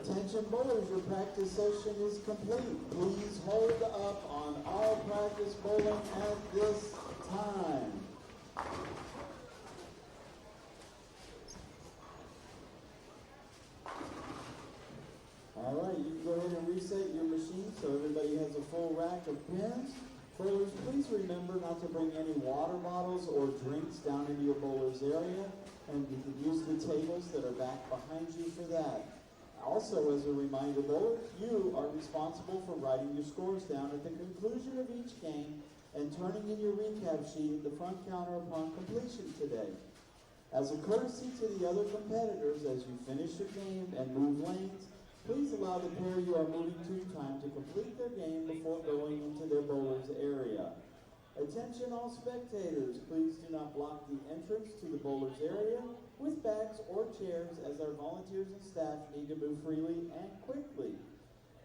Attention bowlers, your practice session is complete. Please hold up on all practice bowling at this time. All right, you can go ahead and reset your machine so everybody has a full rack of pins. Bowlers, please remember not to bring any water bottles or drinks down into your bowler's area, and you can use the tables that are back behind you for that. Also, as a reminder, bowlers, you are responsible for writing your scores down at the conclusion of each game and turning in your recap sheet at the front counter upon completion today. As a courtesy to the other competitors, as you finish your game and move lanes, please allow the pair you are moving to time to complete their game before going into their bowler's area. Attention all spectators, please do not block the entrance to the bowler's area with bags or chairs, as our volunteers and staff need to move freely and quickly.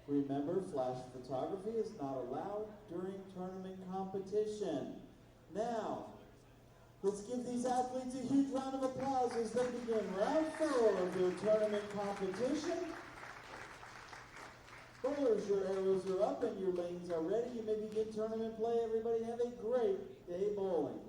Remember, flash photography is not allowed during tournament competition. Now, let's give these athletes a huge round of applause as they begin round 4 of their tournament competition. Bowlers, your arrows are up and your lanes are ready. You may begin tournament play. Everybody have a great day bowling.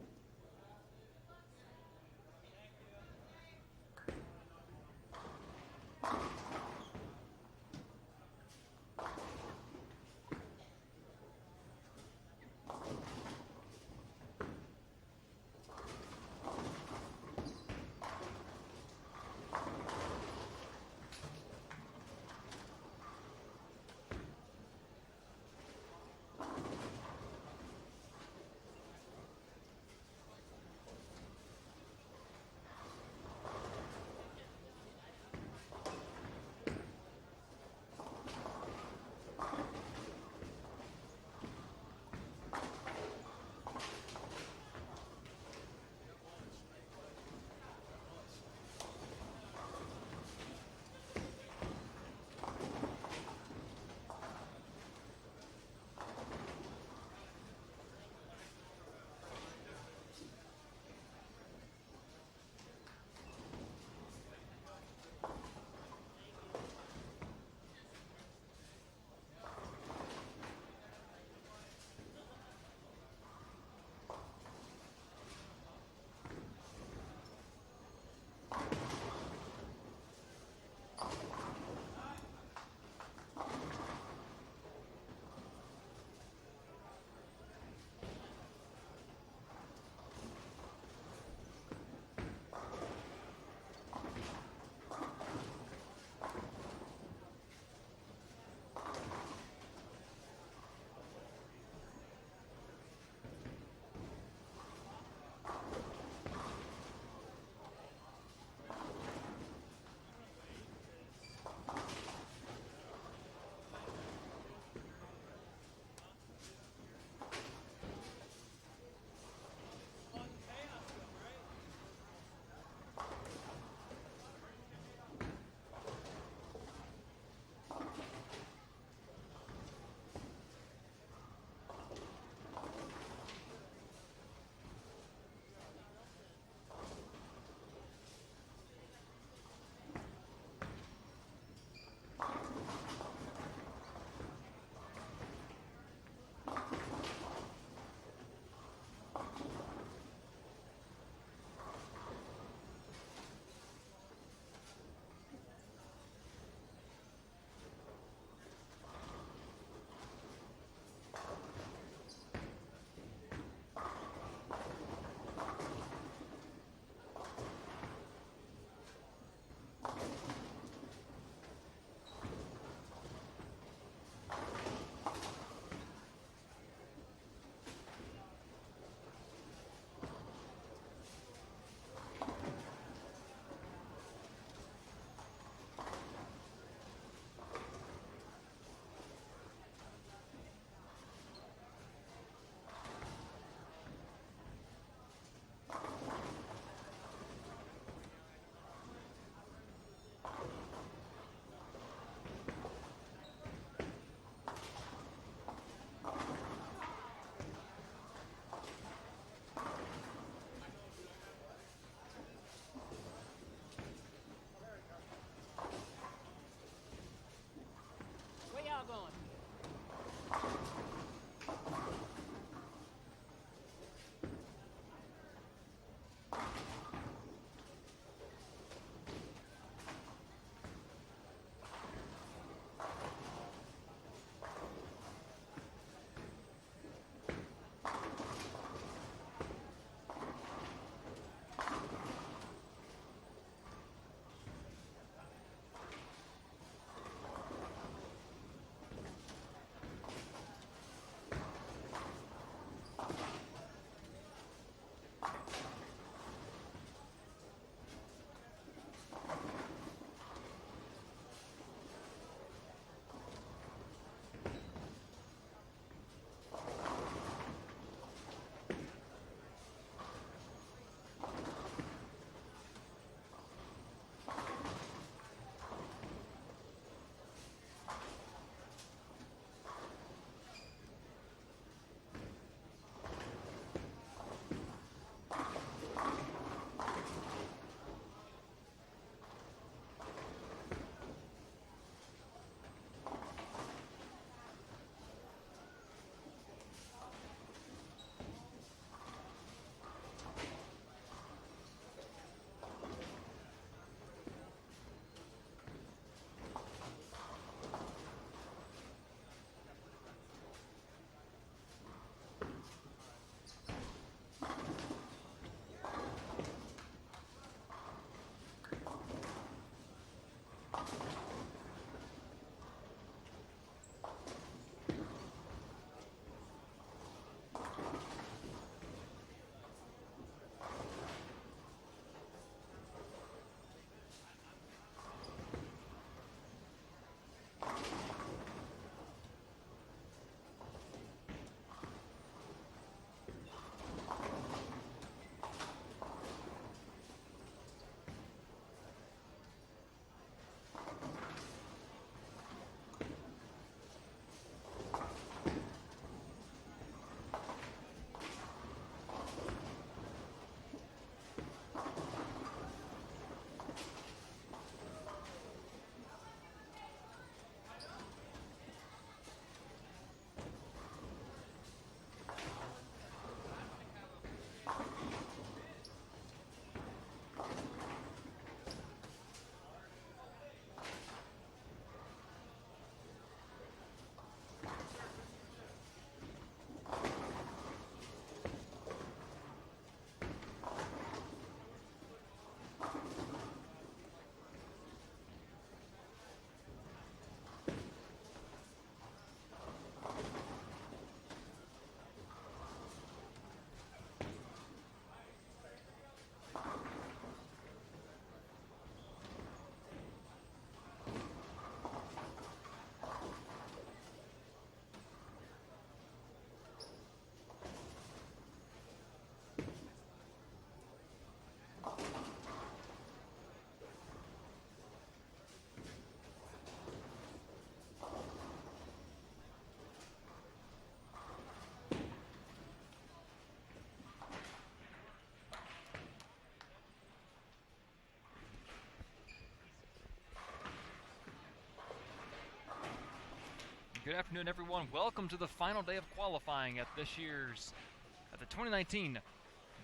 Good afternoon, everyone. Welcome to the final day of qualifying at the 2019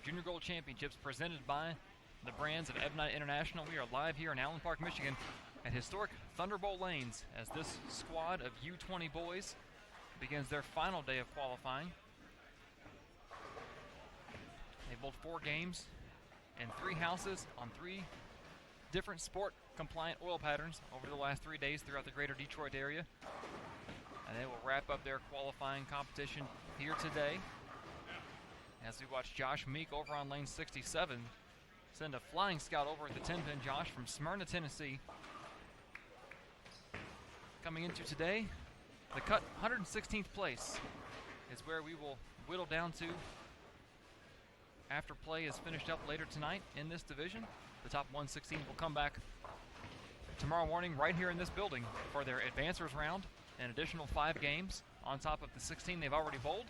Junior Gold Championships presented by the brands of Ebonite International. We are live here in Allen Park, Michigan at historic Thunderbolt Lanes as this squad of U20 boys begins their final day of qualifying. They bowled 4 games in 3 houses on 3 different sport-compliant oil patterns over the last 3 days throughout the greater Detroit area. And they will wrap up their qualifying competition here today. As we watch Josh Meek over on lane 67 send a flying scout over at the 10-pin. Josh from Smyrna, Tennessee. Coming into today, the cut 116th place is where we will whittle down to after play is finished up later tonight in this division. The top 116 will come back tomorrow morning right here in this building for their advancers round. An additional 5 games on top of the 16 they've already bowled.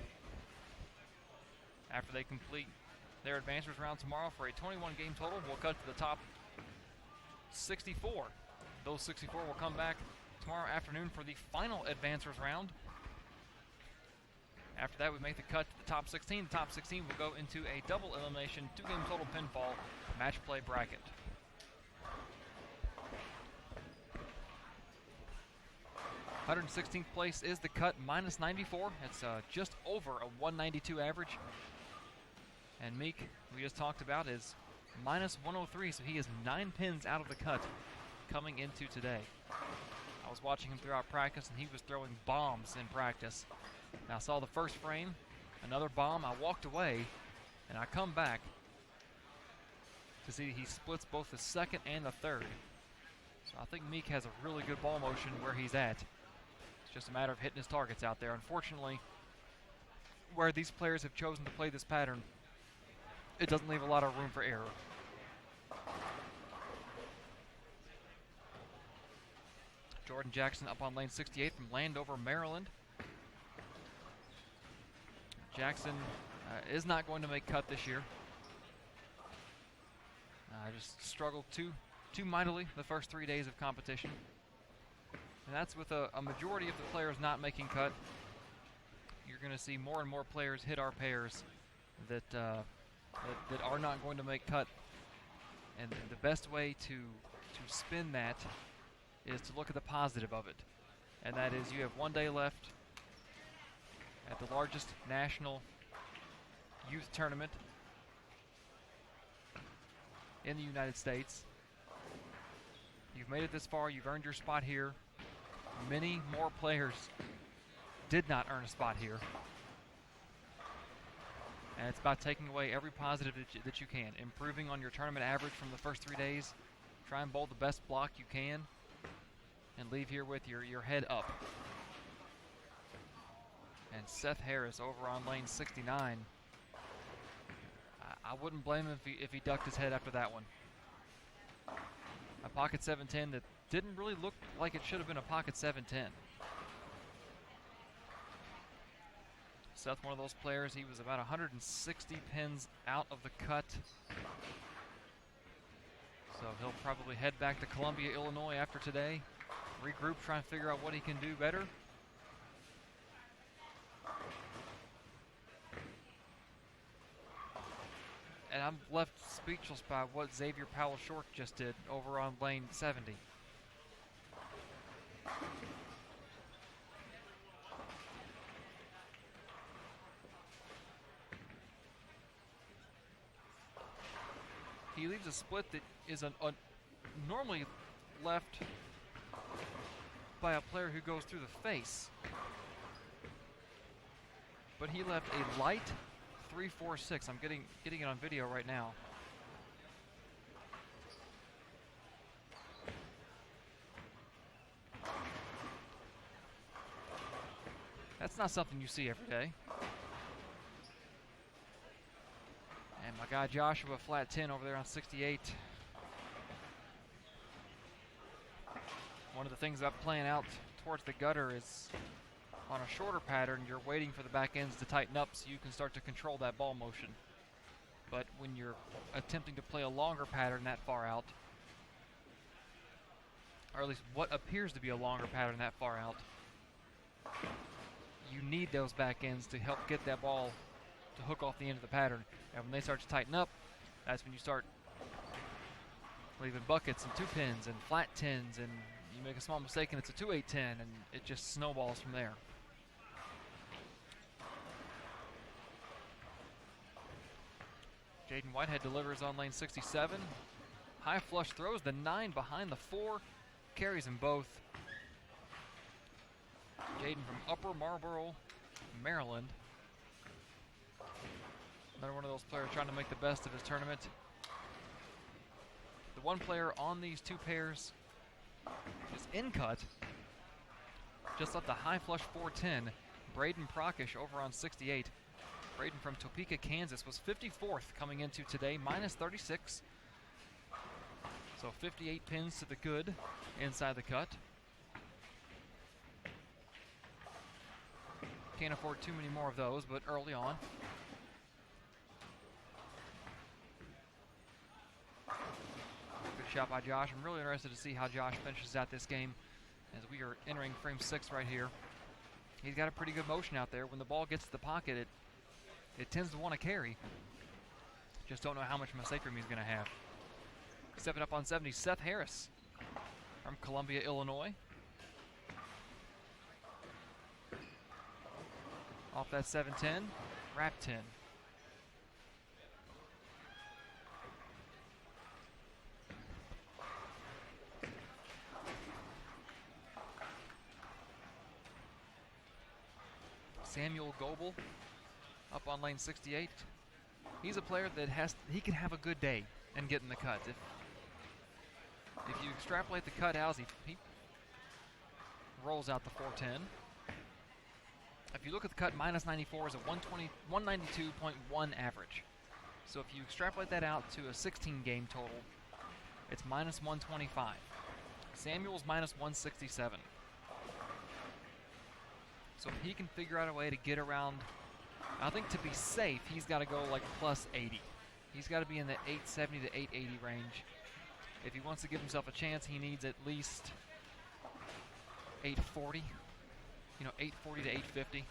After they complete their advancers round tomorrow for a 21 game total, we'll cut to the top 64. Those 64 will come back tomorrow afternoon for the final advancers round. After that, we make the cut to the top 16. The top 16 will go into a double elimination, 2 game total pinfall match play bracket. 116th place is the cut, minus 94. It's just over a 192 average. And Meek, we just talked about, is minus 103, so he is 9 pins out of the cut coming into today. I was watching him throughout practice, and he was throwing bombs in practice. And I saw the first frame, another bomb. I walked away, and I come back to see he splits both the second and the third. So I think Meek has a really good ball motion where he's at. It's just a matter of hitting his targets out there. Unfortunately, where these players have chosen to play this pattern, it doesn't leave a lot of room for error. Jordan Jackson up on lane 68 from Landover, Maryland. Jackson is not going to make cut this year. Just struggled too mightily the first 3 days of competition. And that's with a majority of the players not making cut. You're going to see more and more players hit our pairs that are not going to make cut. And the best way to spin that is to look at the positive of it. And that is you have 1 day left at the largest national youth tournament in the United States. You've made it this far. You've earned your spot here. Many more players did not earn a spot here. And it's about taking away every positive that you can. Improving on your tournament average from the first 3 days. Try and bowl the best block you can. And leave here with your head up. And Seth Harris over on lane 69. I wouldn't blame him if he ducked his head after that one. A pocket 710 that didn't really look like it should have been a pocket 710. Seth, one of those players, he was about 160 pins out of the cut. So he'll probably head back to Columbia, Illinois after today. Regroup, try and figure out what he can do better. And I'm left speechless by what Xavier Powell-Short just did over on lane 70. He leaves a split that is normally left by a player who goes through the face. But he left a light 3-4-6. I'm getting it on video right now. That's not something you see every day. And my guy Joshua, flat 10 over there on 68. One of the things about playing out towards the gutter is on a shorter pattern, you're waiting for the back ends to tighten up so you can start to control that ball motion. But when you're attempting to play a longer pattern that far out, or at least what appears to be a longer pattern that far out, you need those back ends to help get that ball to hook off the end of the pattern. And when they start to tighten up, that's when you start leaving buckets and 2 pins and flat 10s, and you make a small mistake and it's a 2-8-10, and it just snowballs from there. Jaden Whitehead delivers on lane 67. High flush throws the 9 behind the 4, carries them both. Jaden from Upper Marlboro, Maryland. Another one of those players trying to make the best of his tournament. The one player on these 2 pairs is in cut. Just left the high flush 410. Braden Procish over on 68. Braden from Topeka, Kansas was 54th coming into today, minus 36. So 58 pins to the good inside the cut. Can't afford too many more of those, but early on. Good shot by Josh. I'm really interested to see how Josh finishes out this game as we are entering frame 6 right here. He's got a pretty good motion out there. When the ball gets to the pocket, it tends to want to carry. Just don't know how much mistake room he's going to have. Stepping up on 70, Seth Harris from Columbia, Illinois. Off that 7-10, wrap 10. Samuel Goebel up on lane 68. He's a player that he can have a good day and get in the cut. If you extrapolate the cut out, he rolls out the 410. If you look at the cut, minus 94 is a 192.1 average. So if you extrapolate that out to a 16 game total, it's minus 125. Samuel's minus 167. So if he can figure out a way to get around, I think to be safe, he's got to go like plus 80. He's got to be in the 870 to 880 range. If he wants to give himself a chance, he needs at least 840. 840 to 850.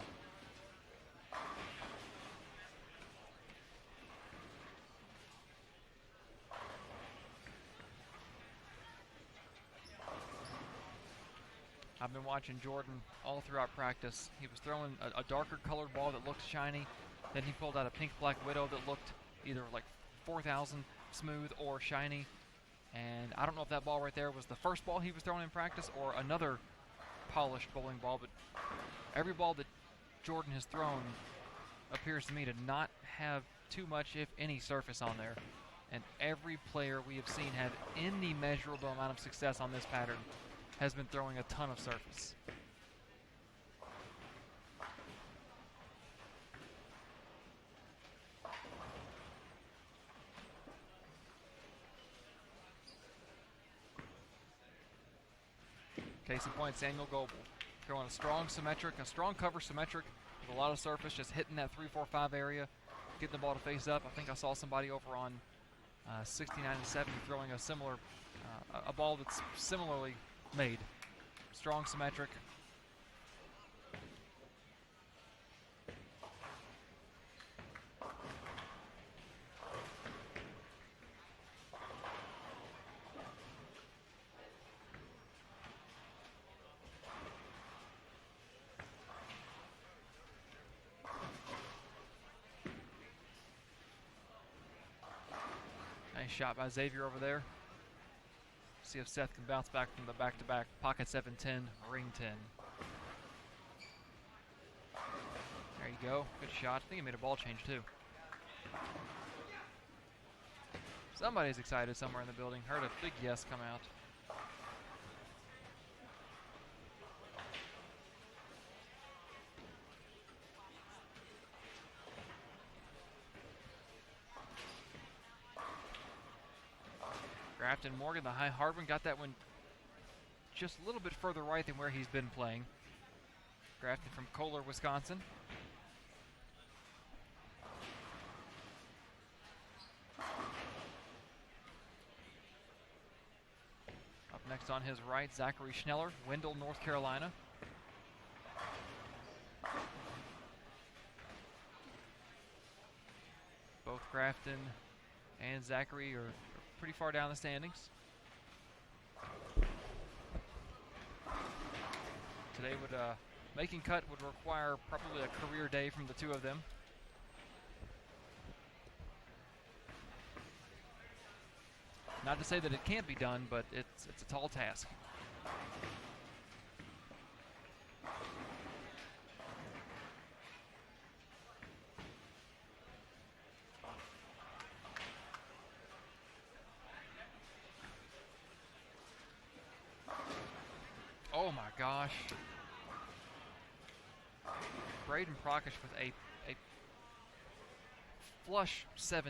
I've been watching Jordan all throughout practice. He was throwing a darker colored ball that looked shiny. Then he pulled out a pink black widow that looked either like 4,000 smooth or shiny. And I don't know if that ball right there was the first ball he was throwing in practice or another polished bowling ball, but every ball that Jordan has thrown appears to me to not have too much, if any, surface on there. And every player we have seen have any measurable amount of success on this pattern has been throwing a ton of surface. Case in point, Samuel Goebel throwing a strong cover symmetric with a lot of surface, just hitting that 3-4-5 area, getting the ball to face up. I think I saw somebody over on 69 and 70 throwing a similar, a ball that's similarly made. Strong symmetric. Nice shot by Xavier over there. See if Seth can bounce back from the back-to-back. Pocket 7-10, ring 10. There you go. Good shot. I think he made a ball change too. Somebody's excited somewhere in the building. Heard a big yes come out. Grafton Morgan, the high Hardman, got that one just a little bit further right than where he's been playing. Grafton from Kohler, Wisconsin. Up next on his right, Zachary Schneller, Wendell, North Carolina. Both Grafton and Zachary are pretty far down the standings. Today would making cut would require probably a career day from the two of them. Not to say that it can't be done, but it's a tall task. Oh my gosh. Braden Prakash with a flush 7-10.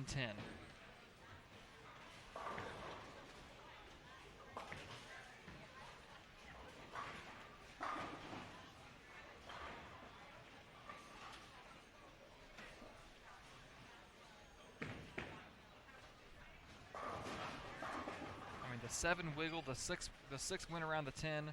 I mean, the 7 wiggle, the six went around the 10.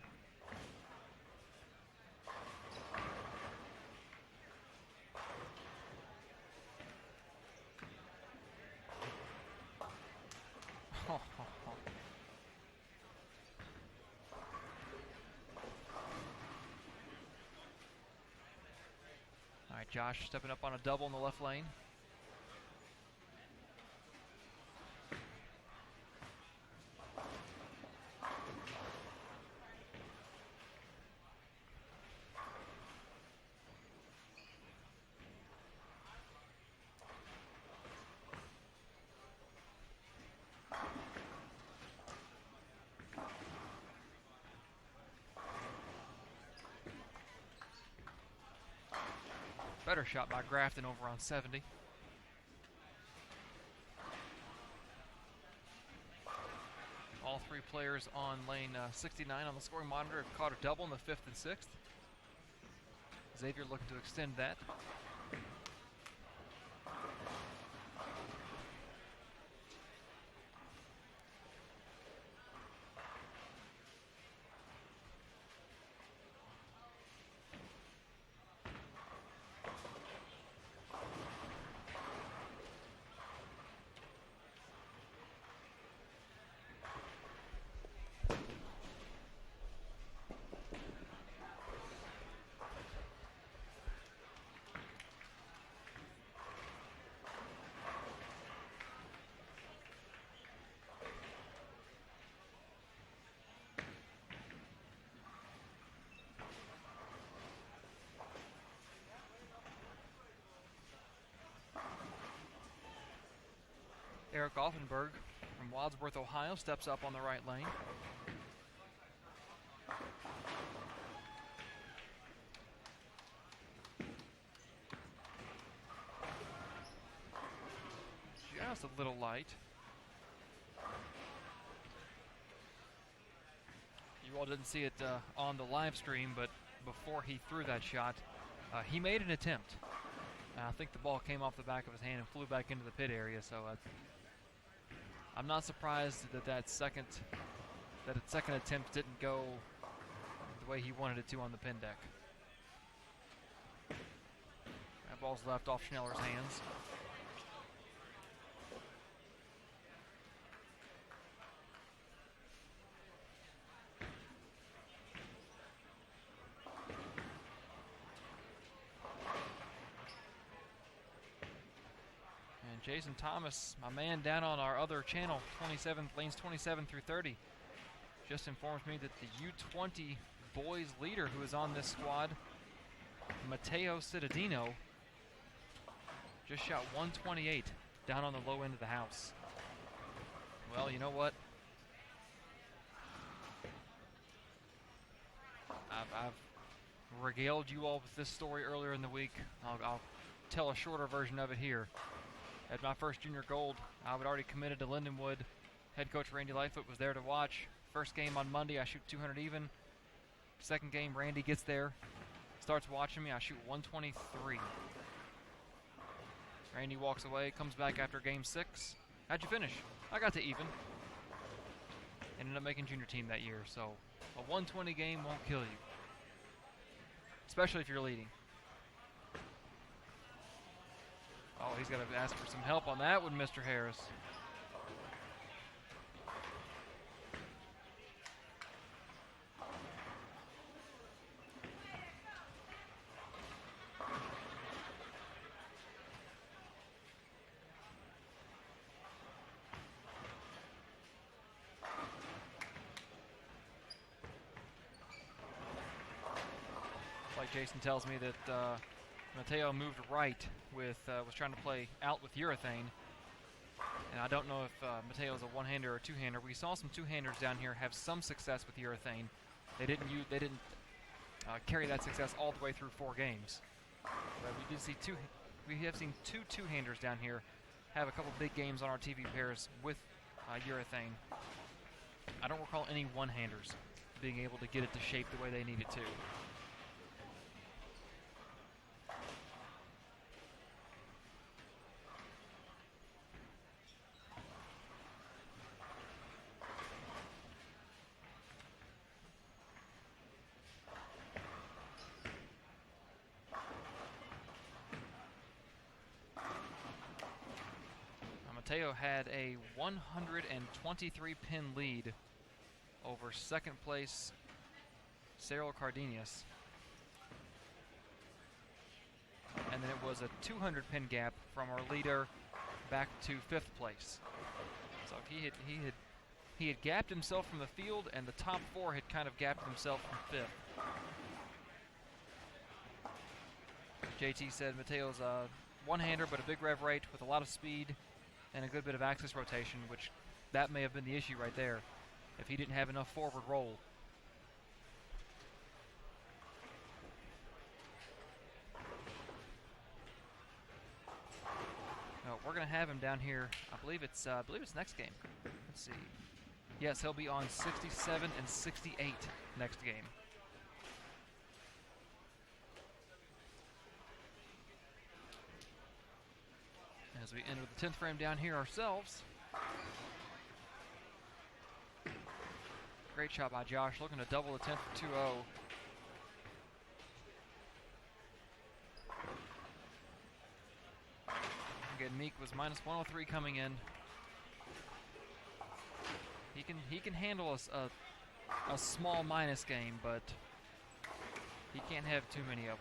All right, Josh stepping up on a double in the left lane. Better shot by Grafton over on 70. All three players on lane 69 on the scoring monitor have caught a double in the 5th and 6th. Xavier looking to extend that. Eric Offenberg from Wadsworth, Ohio, steps up on the right lane. Just a little light. You all didn't see it on the live stream, but before he threw that shot, he made an attempt. I think the ball came off the back of his hand and flew back into the pit area, so I'm not surprised that second attempt didn't go the way he wanted it to on the pin deck. That ball's left off Schneller's hands. Jason Thomas, my man down on our other channel, lanes 27 through 30, just informs me that the U20 Boys leader who is on this squad, Matteo Cittadino, just shot 128 down on the low end of the house. Well, you know what? I've regaled you all with this story earlier in the week. I'll tell a shorter version of it here. At my first junior gold, I had already committed to Lindenwood. Head coach Randy Lightfoot was there to watch. First game on Monday, I shoot 200 even. Second game, Randy gets there, starts watching me. I shoot 123. Randy walks away, comes back after game 6. How'd you finish? I got to even. Ended up making junior team that year, so a 120 game won't kill you, especially if you're leading. Oh, he's got to ask for some help on that one, Mr. Harris. Like Jason tells me that Mateo moved right with, was trying to play out with urethane. And I don't know if Mateo's a one-hander or a two-hander. We saw some two-handers down here have some success with urethane. They didn't carry that success all the way through 4 games. But we have seen two two-handers down here have a couple big games on our TV pairs with urethane. I don't recall any one-handers being able to get it to shape the way they need it to. Mateo had a 123 pin lead over second place Cyril Cardenas. And then it was a 200 pin gap from our leader back to 5th place. So he had gapped himself from the field, and the top 4 had kind of gapped himself from 5th. JT said Mateo's a one-hander but a big rev rate with a lot of speed and a good bit of axis rotation, which that may have been the issue right there, if he didn't have enough forward roll. No, we're going to have him down here. I believe it's next game. Let's see. Yes, he'll be on 67 and 68 next game. As we enter the 10th frame down here ourselves. Great shot by Josh, looking to double the 10th for 2-0. Again, Meek was minus 103 coming in. He can handle a small minus game, but he can't have too many of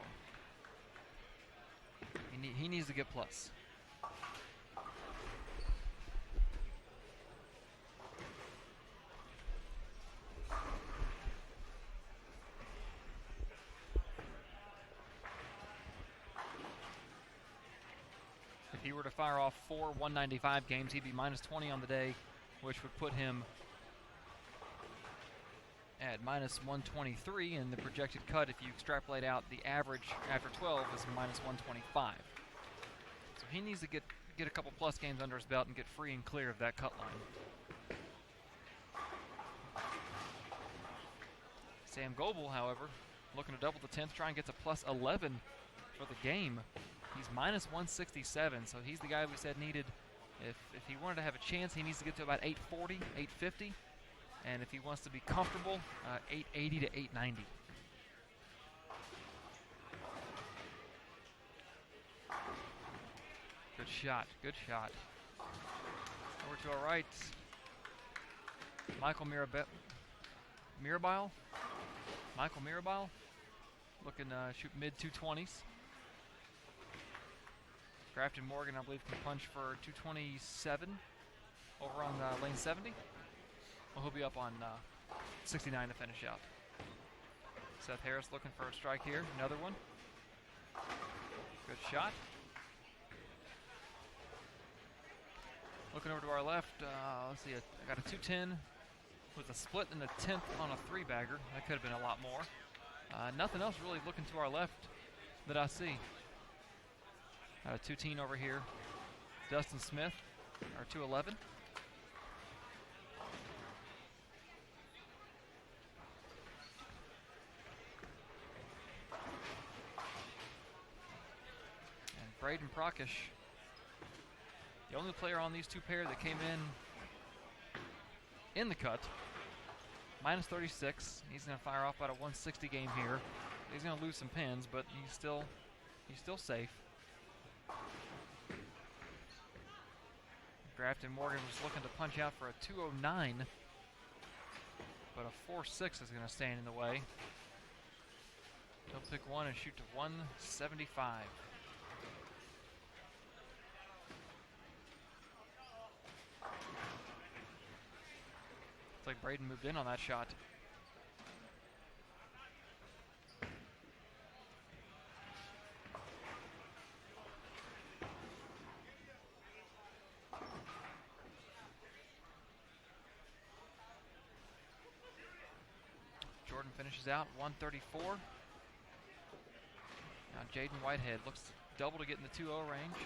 them. He needs to get plus. If he were to fire off 4 195 games, he'd be minus 20 on the day, which would put him at minus 123, and the projected cut, if you extrapolate out the average after 12, is minus 125. So he needs to get a couple plus games under his belt and get free and clear of that cut line. Sam Goebel, however, looking to double the 10th, try and get to plus 11 for the game. He's minus 167, so he's the guy we said needed. If he wanted to have a chance, he needs to get to about 840, 850. And if he wants to be comfortable, 880 to 890. Good shot, good shot. Over to our right, Michael Mirabile. Michael Mirabile, looking to shoot mid-220s. Grafton Morgan, I believe, can punch for 227 over on lane 70. Well, he'll be up on 69 to finish out. Seth Harris looking for a strike here. Another one. Good shot. Looking over to our left, let's see, I got a 210 with a split in the 10th on a 3-bagger. That could have been a lot more. Nothing else really looking to our left that I see. Got a 210 over here. Dustin Smith, our 211. And Braden Prakash, the only player on these two pairs that came in the cut. Minus 36. He's going to fire off about a 160 game here. He's going to lose some pins, but he's still safe. Grafton Morgan was looking to punch out for a 209, but a 4.6 is going to stand in the way. He'll pick one and shoot to 175. Looks like Braden moved in on that shot. Jordan finishes out 134. Now Jaden Whitehead looks double to get in the 2-0 range.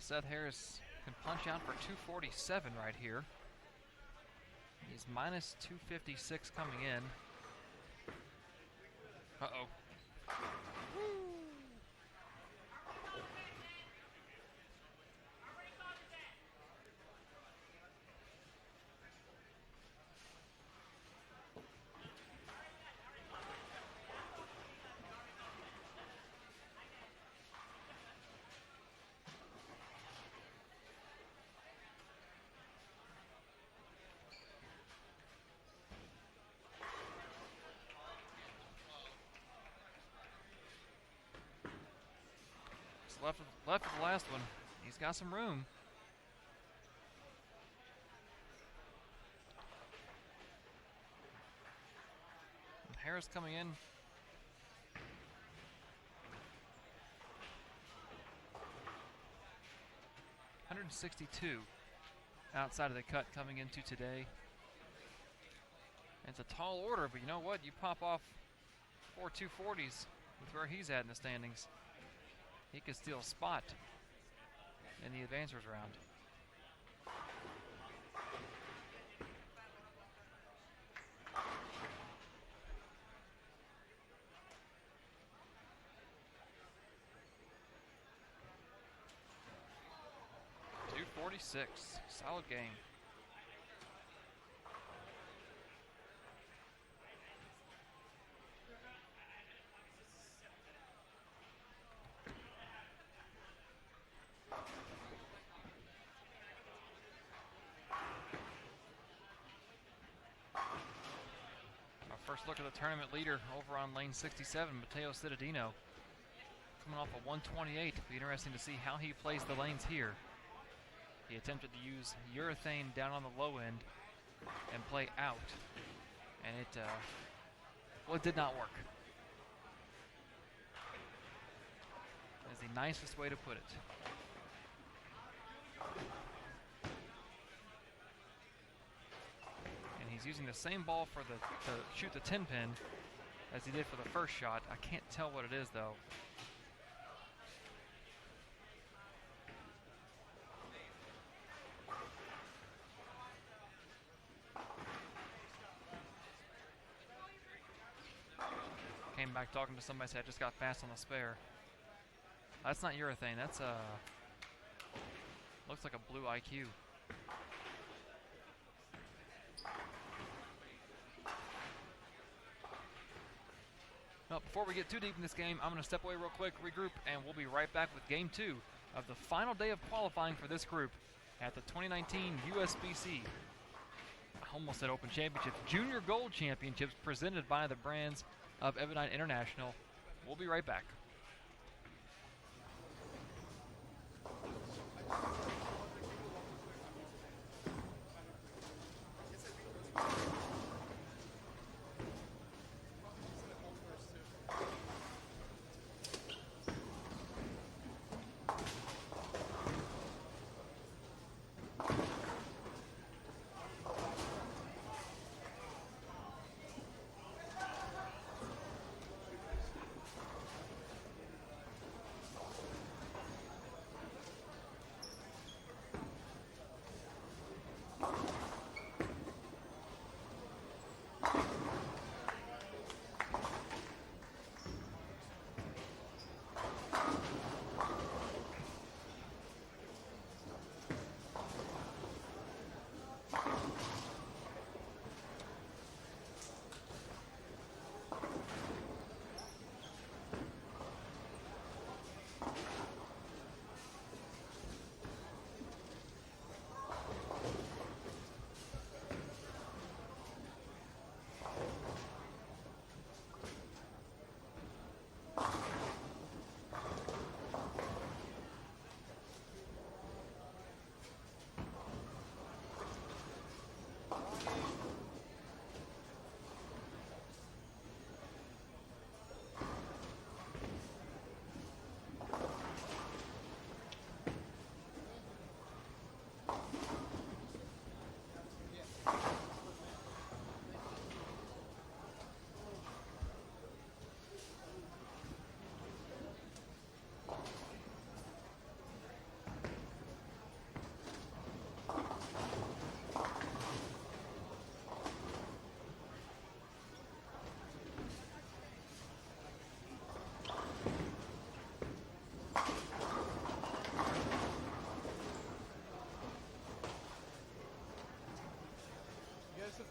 Seth Harris can punch out for 247 right here. He's minus 256 coming in. Uh-oh. Left of the last one. He's got some room. And Harris coming in. $162 outside of the cut coming into today. It's a tall order, but you know what? You pop off 4 240s with where he's at in the standings. He could steal a spot in the advancers round. .246, solid game. First look at the tournament leader over on lane 67, Mateo Cittadino. Coming off a 128. It'll be interesting to see how he plays the lanes here. He attempted to use urethane down on the low end and play out. And it did not work. That's the nicest way to put it. And he's using the same ball to shoot the 10 pin as he did for the first shot. I can't tell what it is though. Came back talking to somebody, said I just got fast on the spare. That's not urethane, that's looks like a blue IQ. Well, before we get too deep in this game, I'm going to step away real quick, regroup, and we'll be right back with game 2 of the final day of qualifying for this group at the 2019 USBC, I almost said Open Championships, Junior Gold Championships presented by the brands of Evidine International. We'll be right back.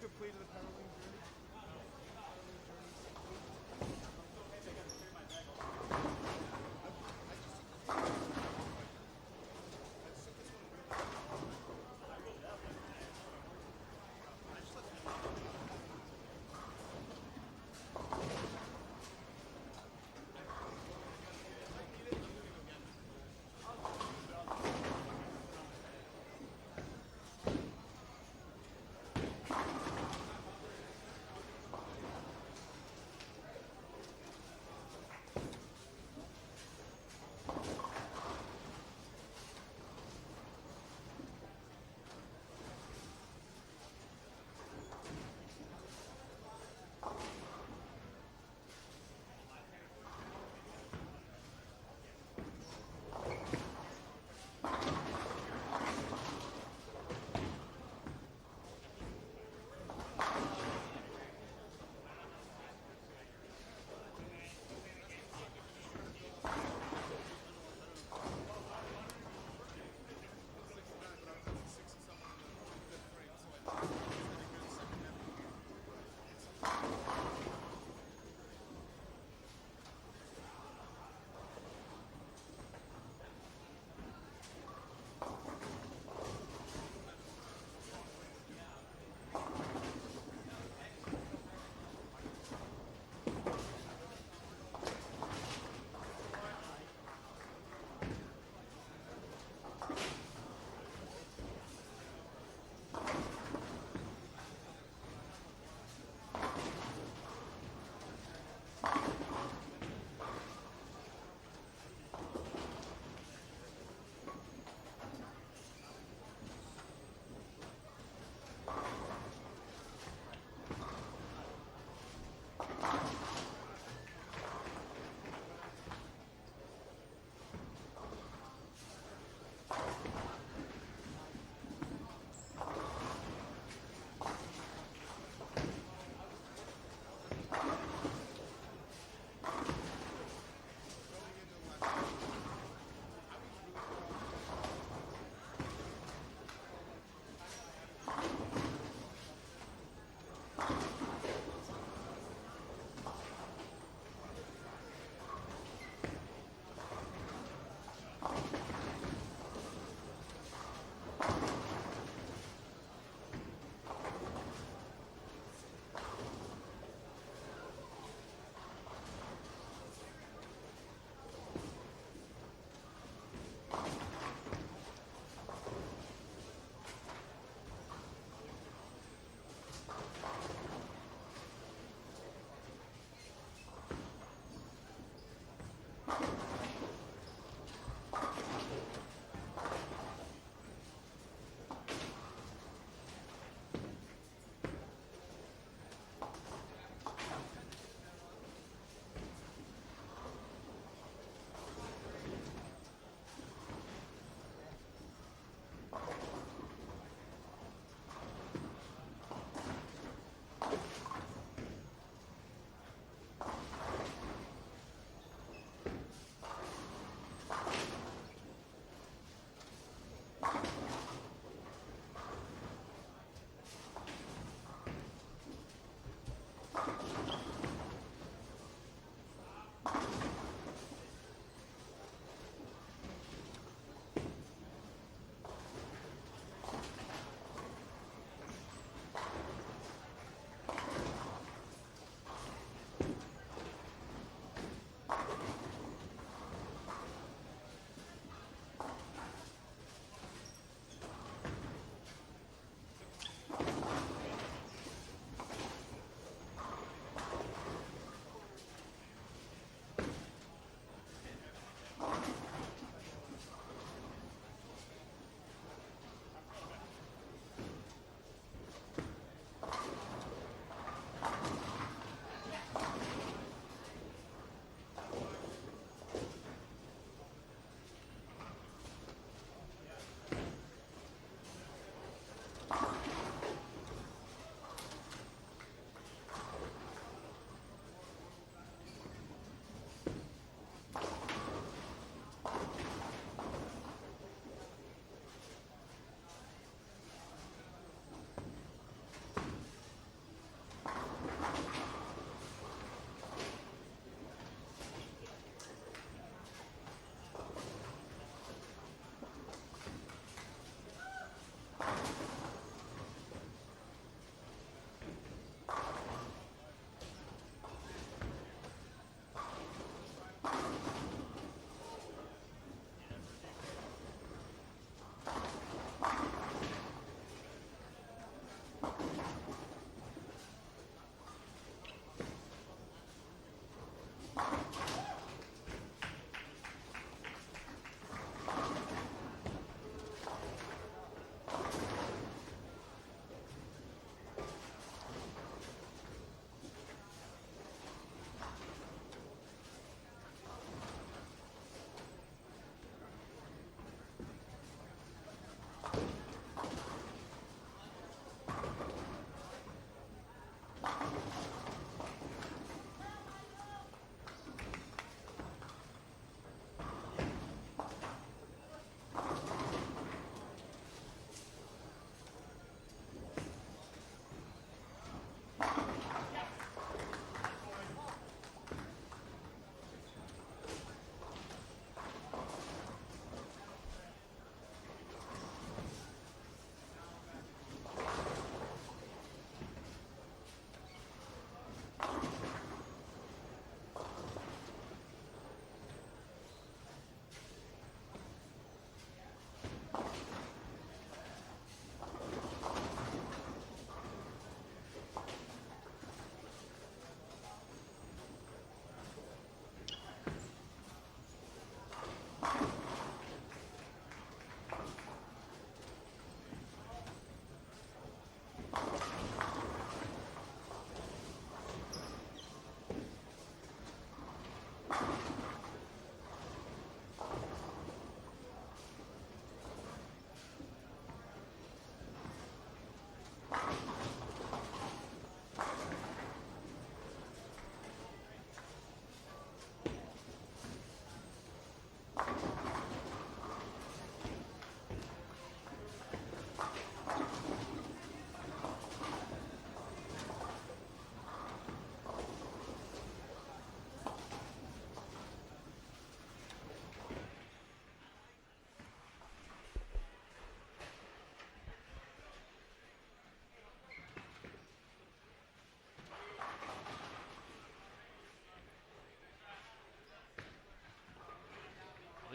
Completed the paddling journey.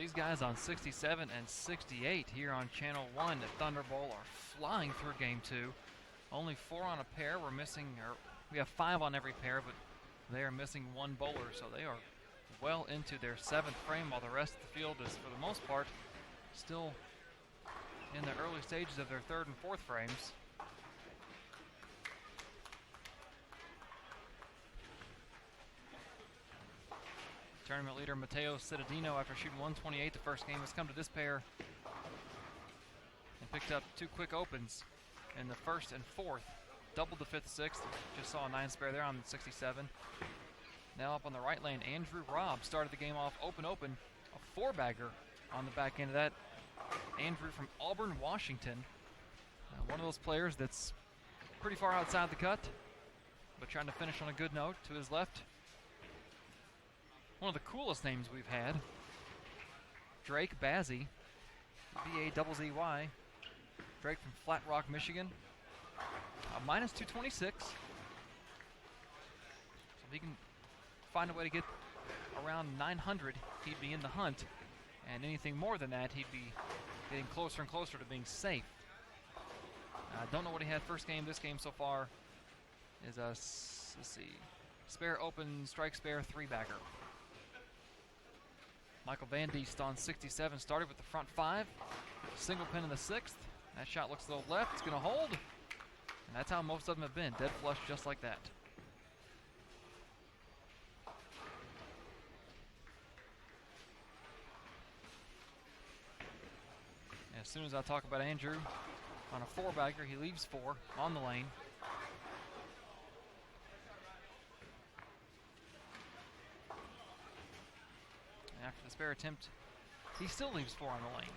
these guys on 67 and 68 here on Channel 1 at Thunderbolt are flying through Game 2. Only 4 on a pair. We have 5 on every pair, but they are missing 1 bowler, so they are well into their 7th frame, while the rest of the field is, for the most part, still in the early stages of their 3rd and 4th frames. Tournament leader Matteo Cittadino, after shooting 128 the first game, has come to this pair and picked up 2 quick opens in the 1st and 4th. Doubled the 5th, 6th. Just saw a 9 spare there on 67. Now up on the right lane, Andrew Robb started the game off open, a 4-bagger on the back end of that. Andrew from Auburn, Washington. One of those players that's pretty far outside the cut, but trying to finish on a good note. To his left, one of the coolest names we've had, Drake Bazzi, B-A-Z-Z-Y. Drake from Flat Rock, Michigan. Minus 226. So if he can find a way to get around 900, he'd be in the hunt. And anything more than that, he'd be getting closer and closer to being safe. I don't know what he had first game. This game so far is a, let's see, spare open, strike spare, 3-bagger. Michael Van Diest on 67 started with the front 5. Single pin in the 6th. That shot looks a little left. It's going to hold. And that's how most of them have been. Dead flush just like that. And as soon as I talk about Andrew, on a 4-bagger, he leaves 4 on the lane. After the spare attempt, he still leaves 4 on the lane.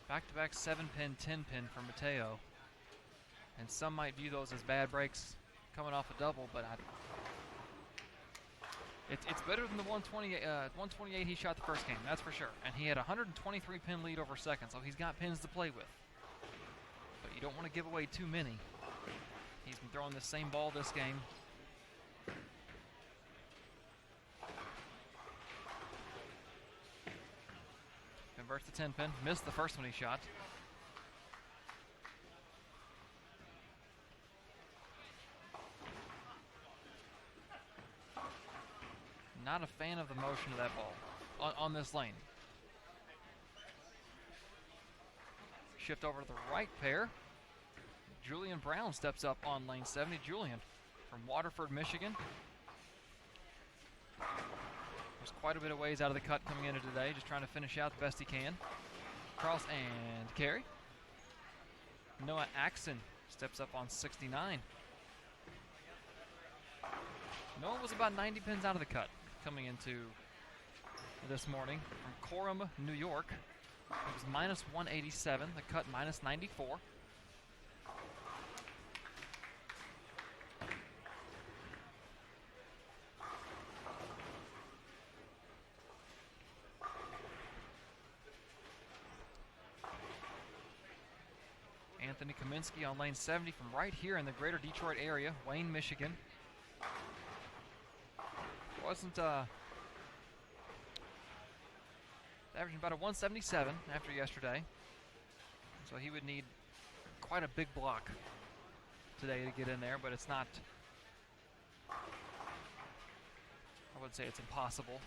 Back-to-back 7-pin, 10-pin for Matteo. And some might view those as bad breaks coming off a double, but it's better than the 128 he shot the first game, that's for sure. And he had a 123-pin lead over second, so he's got pins to play with. But you don't want to give away too many. He's been throwing the same ball this game. Converts the 10-pin. Missed the first one he shot. Not a fan of the motion of that ball on this lane. Shift over to the right pair. Julian Brown steps up on lane 70. Julian from Waterford, Michigan. There's quite a bit of ways out of the cut coming into today, just trying to finish out the best he can. Cross and carry. Noah Axon steps up on 69. Noah was about 90 pins out of the cut coming into this morning from Coram, New York. It was minus 187, the cut minus 94. Anthony Kaminsky on lane 70 from right here in the greater Detroit area, Wayne, Michigan. Wasn't averaging about a 177 after yesterday, so he would need quite a big block today to get in there, but it's not, I would say it's impossible.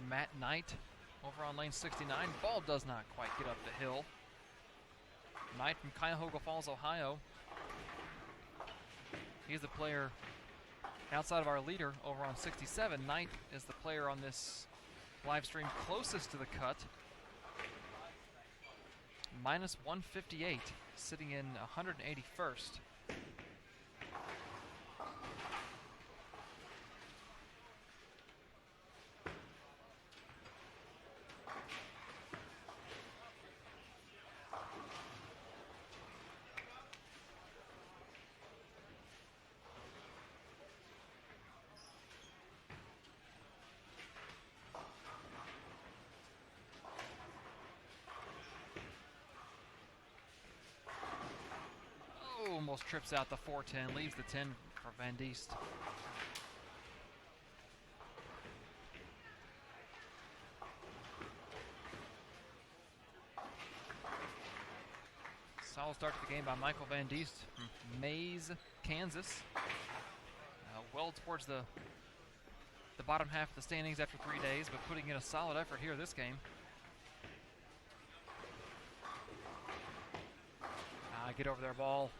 Matt Knight over on lane 69. Ball does not quite get up the hill. Knight from Cuyahoga Falls, Ohio. He's the player outside of our leader over on 67. Knight is the player on this live stream closest to the cut. Minus 158, sitting in 181st. Almost trips out the 410, leaves the 10 for Van Diest. Solid start to the game by Michael Van Diest from Mays, Kansas. Well towards the bottom half of the standings after 3 days, but putting in a solid effort here this game. Get over their ball.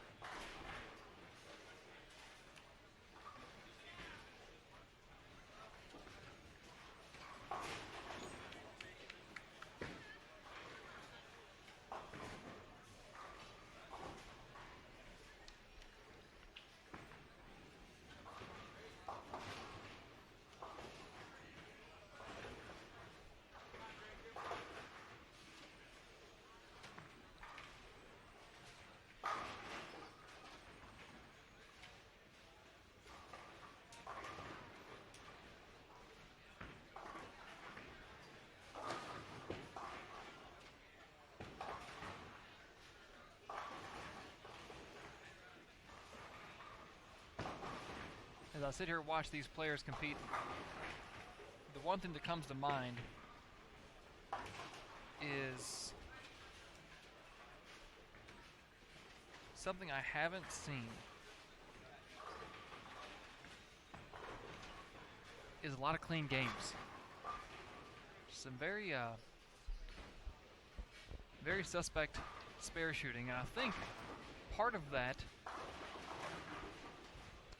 As I sit here and watch these players compete, the one thing that comes to mind is something I haven't seen. Is a lot of clean games. Some very suspect spare shooting, and I think part of that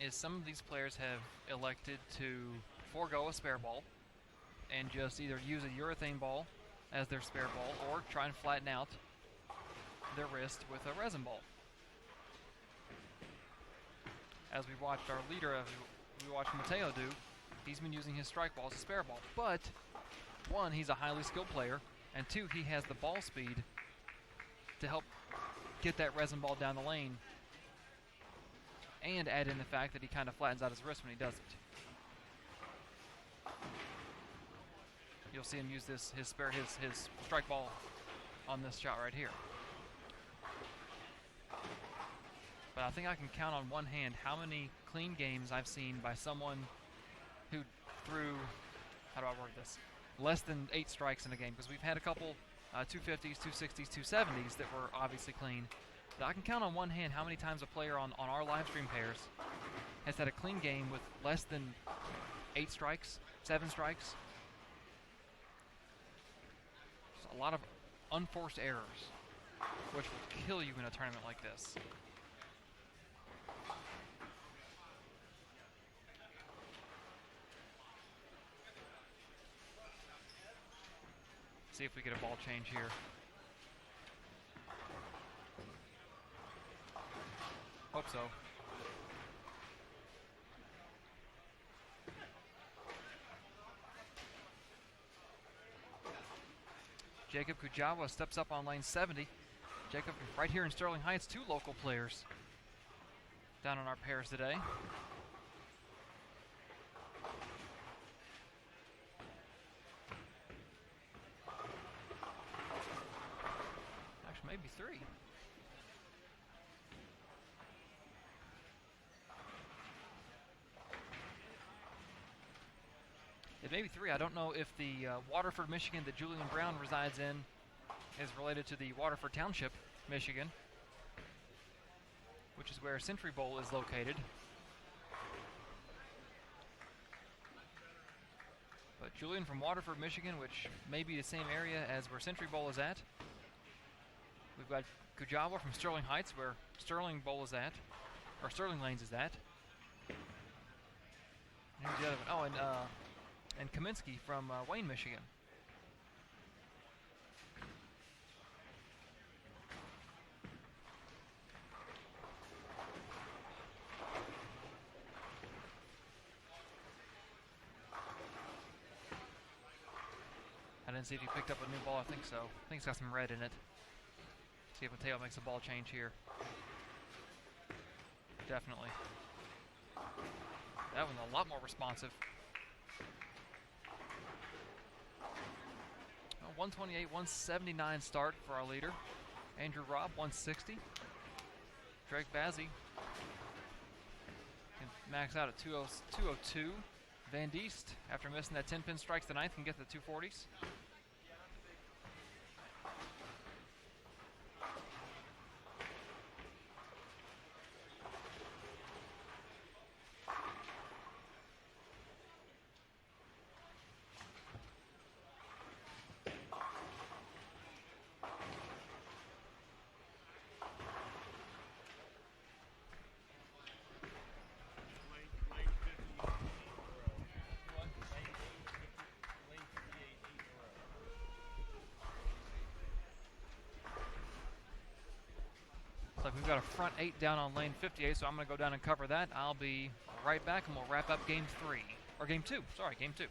is some of these players have elected to forego a spare ball and just either use a urethane ball as their spare ball or try and flatten out their wrist with a resin ball. As we watched our leader, as we watched Mateo do, he's been using his strike ball as a spare ball. But, one, he's a highly skilled player, and two, he has the ball speed to help get that resin ball down the lane and add in the fact that he kind of flattens out his wrist when he does it. You'll see him use his strike ball on this shot right here. But I think I can count on one hand how many clean games I've seen by someone who threw, how do I word this, less than 8 strikes in a game, because we've had a couple 250s, 260s, 270s that were obviously clean. But I can count on one hand how many times a player on our live stream pairs has had a clean game with less than 8 strikes, 7 strikes. Just a lot of unforced errors, which will kill you in a tournament like this. See if we get a ball change here. Hope so. Jacob Kujawa steps up on lane 70. Jacob right here in Sterling Heights, 2 local players down on our pairs today. Actually, maybe 3. It may be 3. I don't know if the Waterford, Michigan that Julian Brown resides in is related to the Waterford Township, Michigan, which is where Century Bowl is located. But Julian from Waterford, Michigan, which may be the same area as where Century Bowl is at. We've got Kujawa from Sterling Heights, where Sterling Bowl is at, or Sterling Lanes is at. And here's the other one. Oh, and Kaminsky from Wayne, Michigan. I didn't see if he picked up a new ball. I think so. I think it's got some red in it. See if Mateo makes a ball change here. Definitely. That one's a lot more responsive. 128, 179 start for our leader. Andrew Robb, 160. Drake Bazzi can max out at 202. Van Diest, after missing that 10-pin strikes the ninth, can get the 240s. We've got a front 8 down on lane 58, so I'm going to go down and cover that. I'll be right back, and we'll wrap up game 3. Or game 2. Sorry, game 2.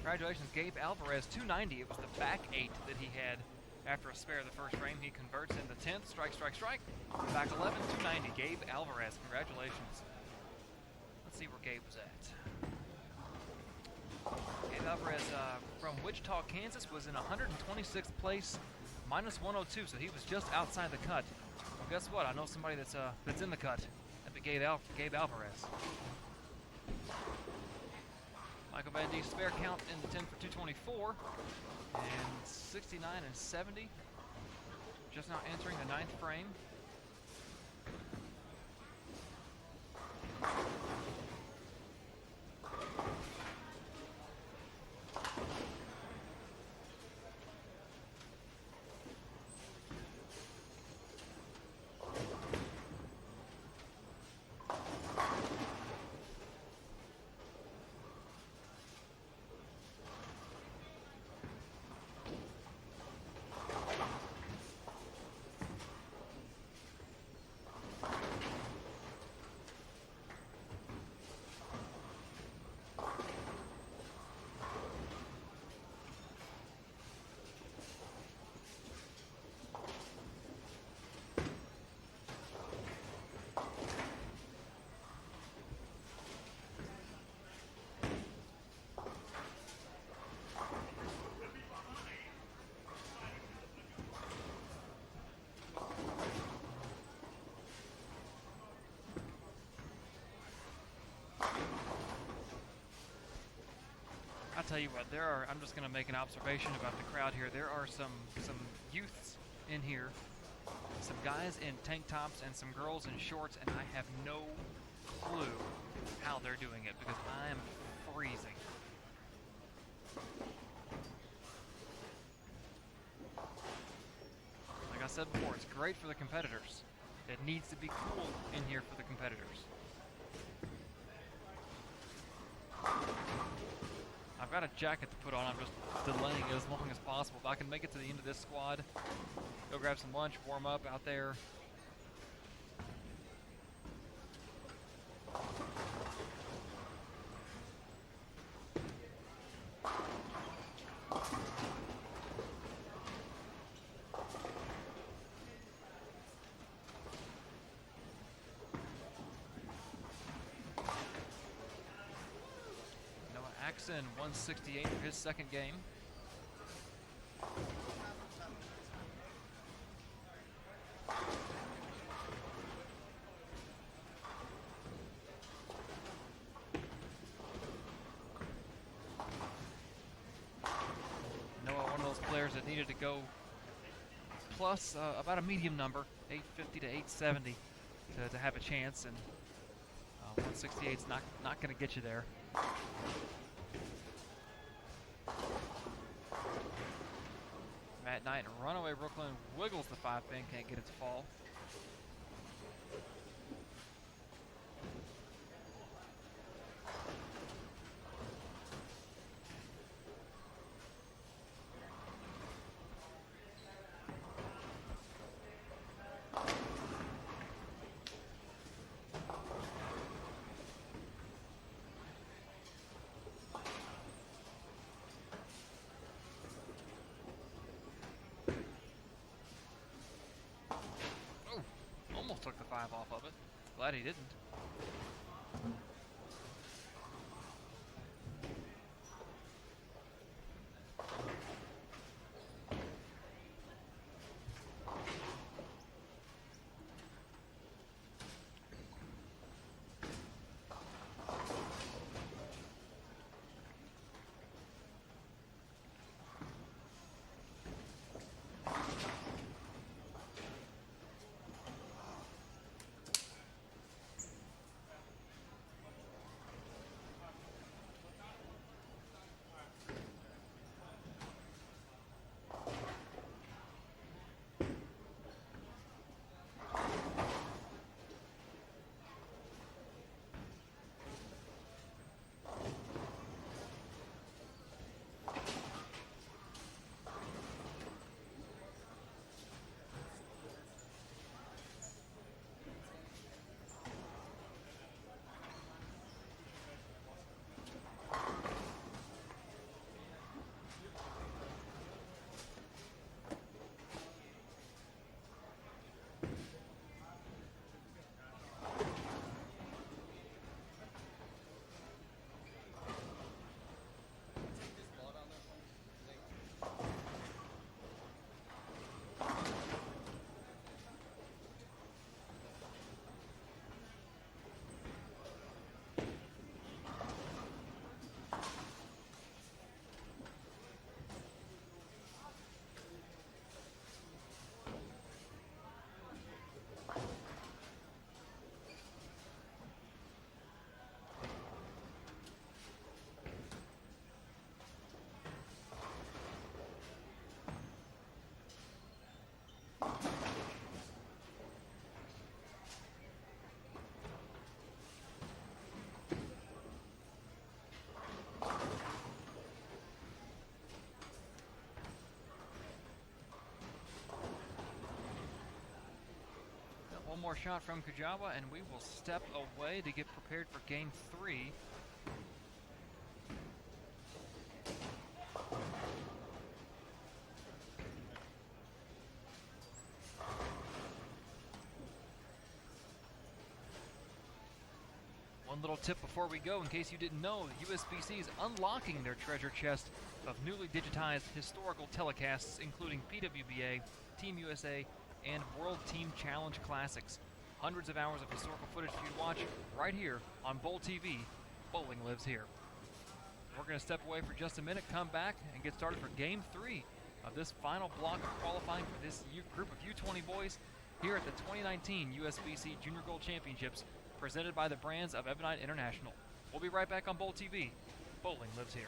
Congratulations, Gabe Alvarez, 290. It was the back 8 that he had after a spare the first frame. He converts in the 10th. Strike, strike, strike. Back 11, 290. Gabe Alvarez, congratulations. Let's see where Gabe was at. Gabe Alvarez from Wichita, Kansas, was in 126th place, minus 102, so he was just outside the cut. Well, guess what? I know somebody that's in the cut. That'd be Gabe Alvarez. Michael Van Diest spare count in the 10 for 224, and 69 and 70. Just now entering the 9th frame. tell you what, I'm just going to make an observation about the crowd here. There are some youths in here, some guys in tank tops and some girls in shorts, and I have no clue how they're doing it because I am freezing. Like I said before, it's great for the competitors. It needs to be cool in here for the competitors. I've got a jacket to put on. I'm just delaying it as long as possible. If I can make it to the end of this squad, go grab some lunch, warm up out there. In 168 for his second game. Noah, one of those players that needed to go plus about a medium number, 850 to 870 to have a chance, and 168 is not going to get you there. Matt Knight, runaway Brooklyn, wiggles the 5-pin, can't get it to fall. Took the 5 off of it. Glad he didn't. One more shot from Kujawa, and we will step away to get prepared for game 3. One little tip before we go, in case you didn't know, USBC is unlocking their treasure chest of newly digitized historical telecasts, including PWBA, Team USA, and World Team Challenge Classics. Hundreds of hours of historical footage for you to watch right here on Bowl TV. Bowling lives here. We're going to step away for just a minute, come back, and get started for Game 3 of this final block of qualifying for this group of U20 boys here at the 2019 USBC Junior Gold Championships, presented by the brands of Ebonite International. We'll be right back on Bowl TV. Bowling lives here.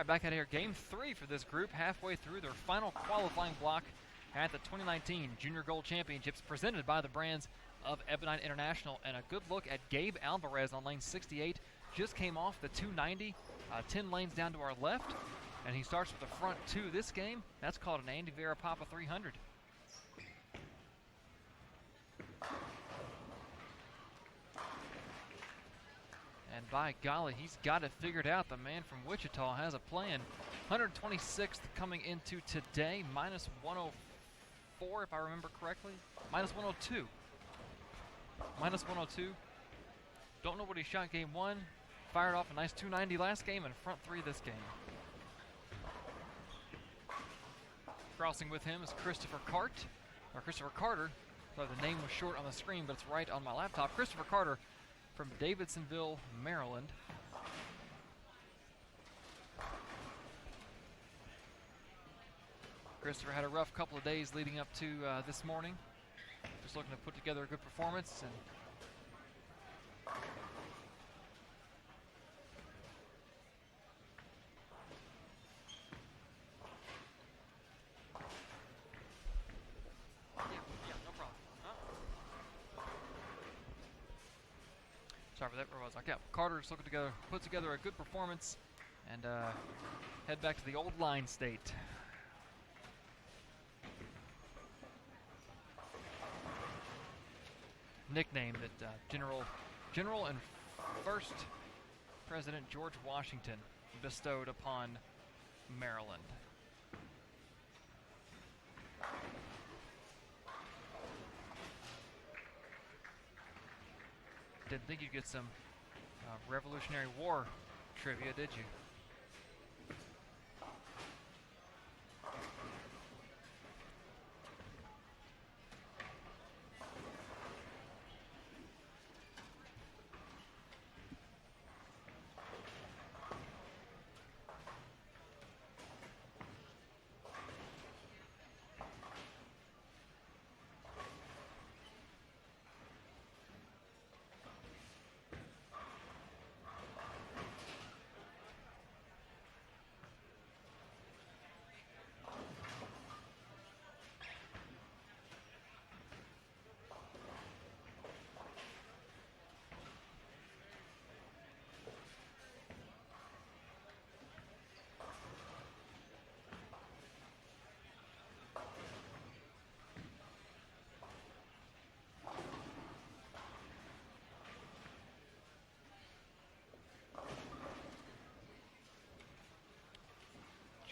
right, back out here. Game 3 for this group, halfway through their final qualifying block at the 2019 Junior Gold Championships presented by the brands of Ebonite International. And a good look at Gabe Alvarez on lane 68. Just came off the 290, 10 lanes down to our left, and he starts with the front 2 this game. That's called an Andy Vera Papa 300. And by golly, he's got it figured out. The man from Wichita has a plan. 126th coming into today, minus 104 if I remember correctly. Minus 102. Minus 102. Don't know what he shot game 1. Fired off a nice 290 last game and front 3 this game. Crossing with him is Christopher Carter. So the name was short on the screen, but it's right on my laptop. Christopher Carter from Davidsonville, Maryland. Christopher had a rough couple of days leading up to this morning. Just looking to put together a good performance. And no problem. Sorry for that. Where was I? Yeah, Carter's looking to put together a good performance and head back to the old line state. Nickname that General and First President George Washington bestowed upon Maryland. Didn't think you'd get some Revolutionary War trivia, did you?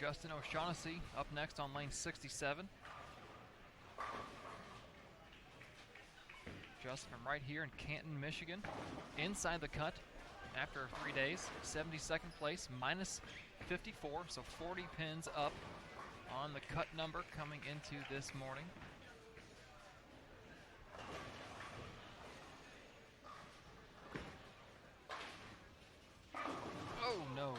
Justin O'Shaughnessy up next on lane 67. Justin from right here in Canton, Michigan. Inside the cut after 3 days. 72nd place, minus 54, so 40 pins up on the cut number coming into this morning. Oh no.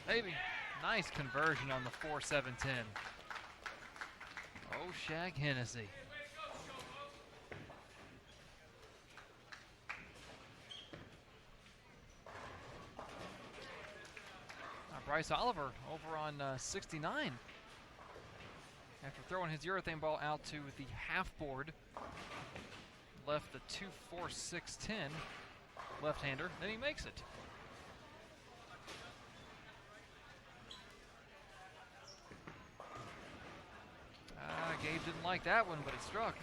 Maybe. Nice conversion on the 4-7-10. Oh, Shag Hennessy. Bryce Oliver over on 69. After throwing his urethane ball out to the half board, left the 2-4-6-10 left-hander, then he makes it. Gabe didn't like that one, but it struck.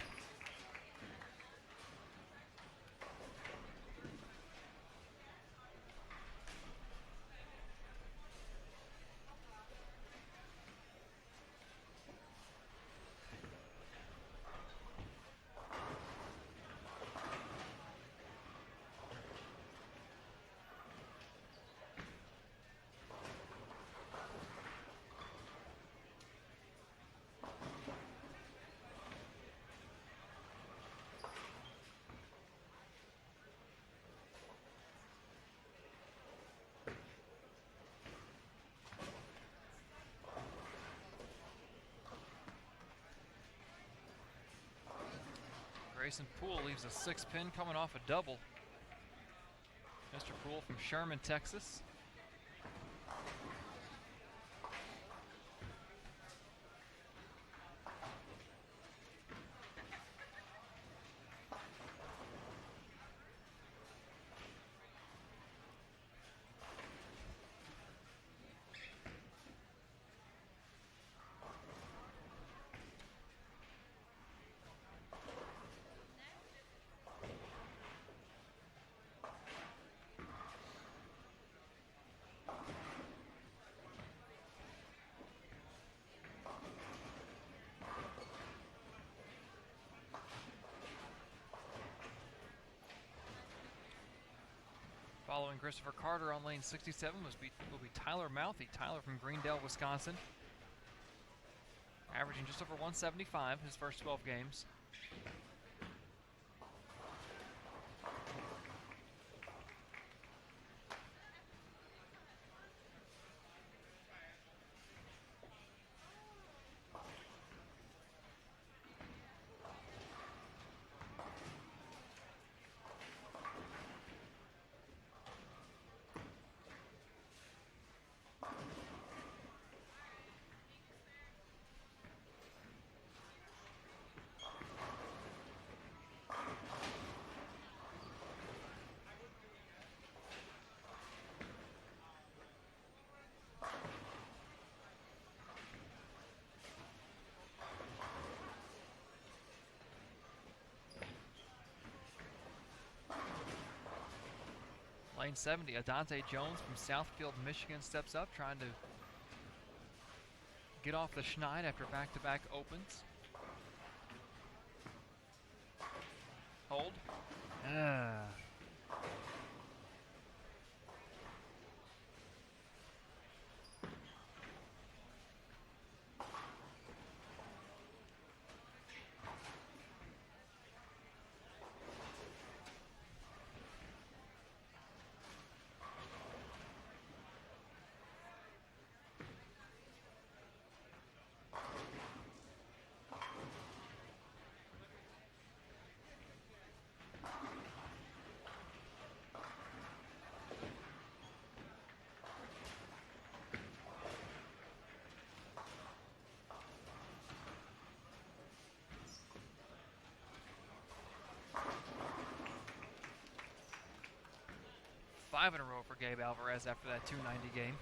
Grayson Poole leaves a 6-pin coming off a double. Mr. Poole from Sherman, Texas. Following Christopher Carter on lane 67 will be Tyler Mouthy. Tyler from Greendale, Wisconsin. Averaging just over 175 his first 12 games. Lane 70, Adante Jones from Southfield, Michigan steps up, trying to get off the schneid after back-to-back opens. Hold. Five in a row for Gabe Alvarez after that 290 game.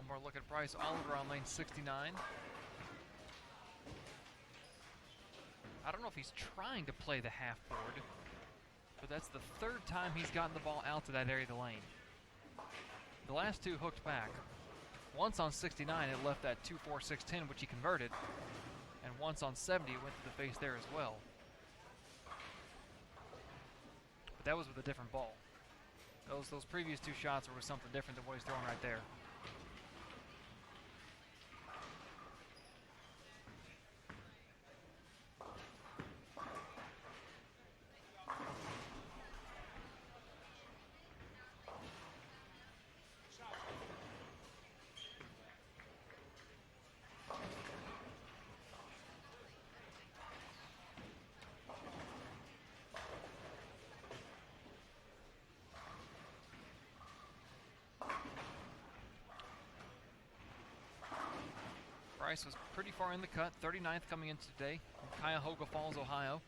One more look at Bryce Oliver on lane 69. I don't know if he's trying to play the half board, but that's the third time he's gotten the ball out to that area of the lane. The last two hooked back. Once on 69, it left that 2-4-6-10, which he converted, and once on 70, it went to the face there as well. But that was with a different ball. Those previous two shots were something different than what he's throwing right there. Bryce was pretty far in the cut, 39th coming into today from Cuyahoga Falls, Ohio.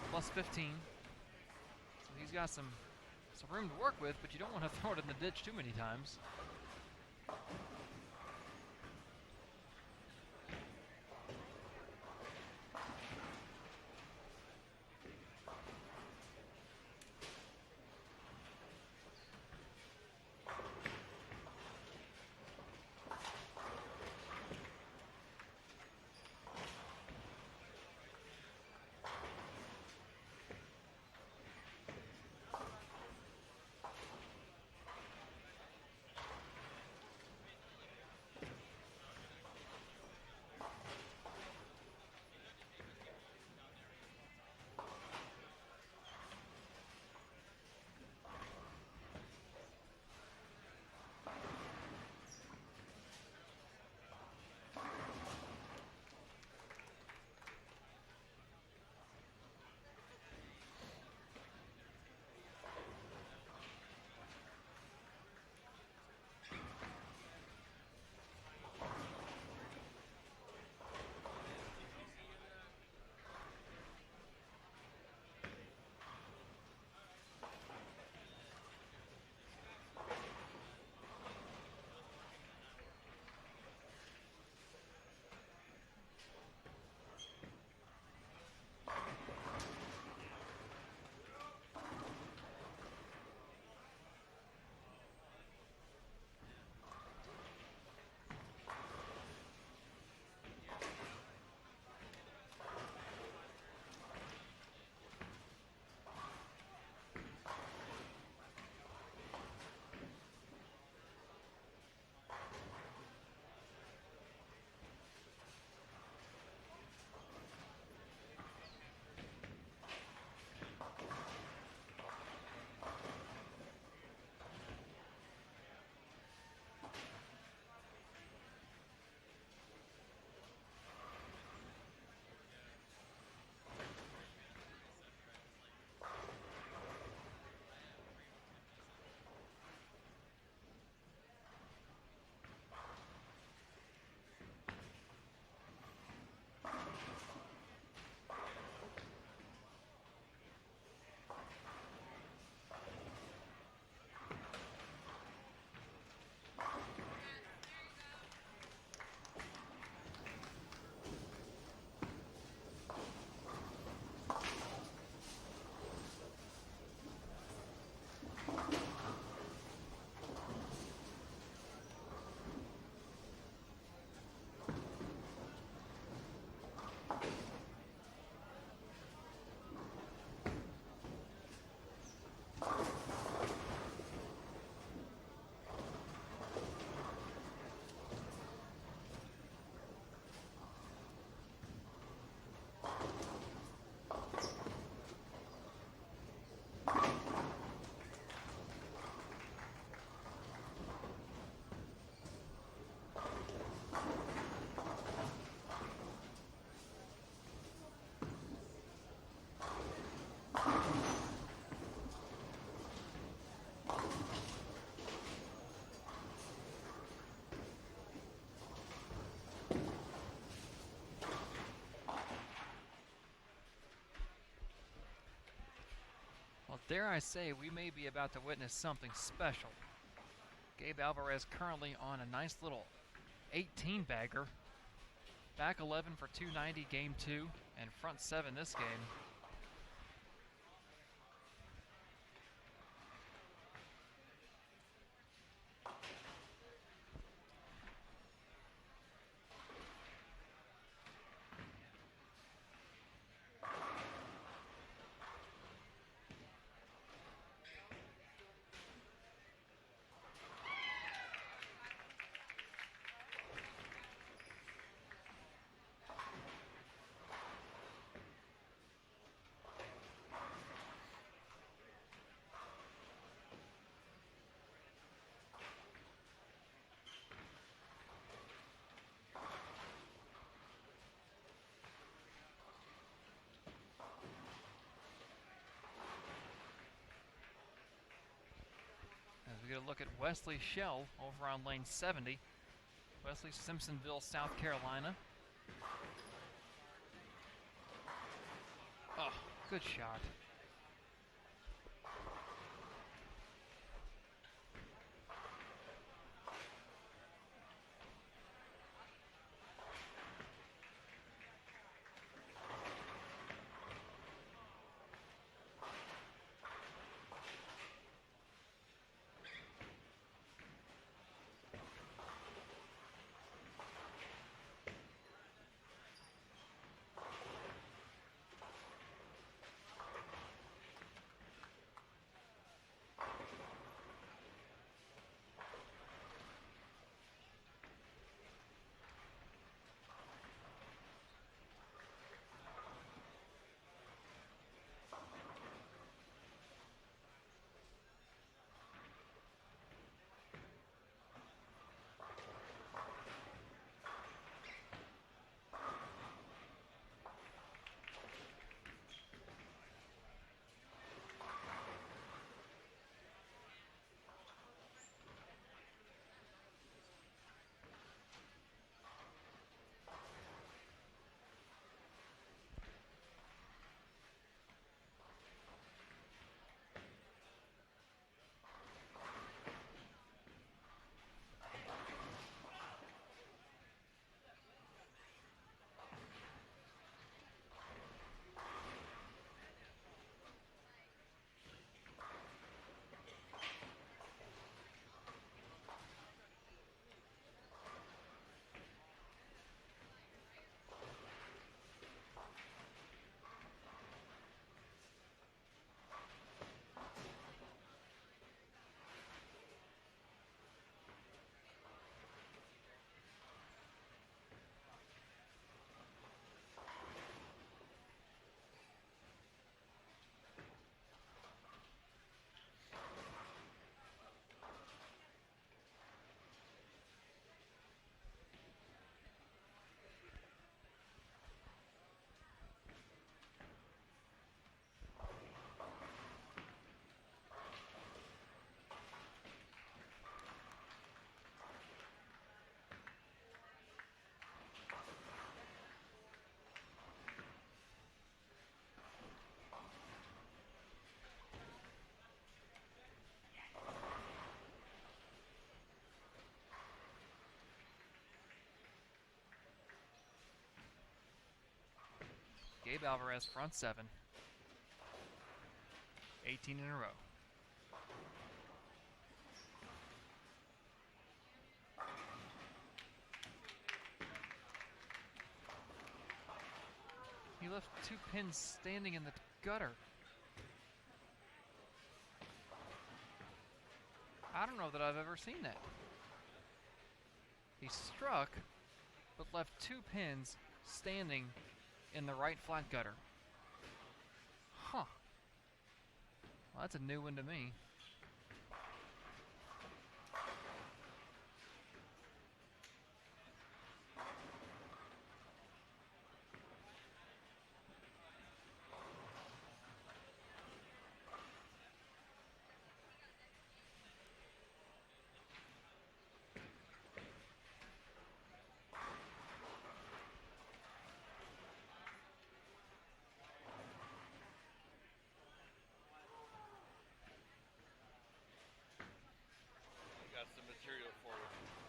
Plus 15. So he's got some room to work with, but you don't want to throw it in the ditch too many times. Well, dare I say, we may be about to witness something special. Gabe Alvarez currently on a nice little 18-bagger. Back 11 for 290 game 2, and front 7 this game. As we get a look at Wesley Shell over on lane 70. Wesley, Simpsonville, South Carolina. Oh, good shot. Gabe Alvarez, front 7. 18 in a row. He left 2 pins standing in the gutter. I don't know that I've ever seen that. He struck, but left 2 pins standing in the right flat gutter. Huh. Well, that's a new one to me.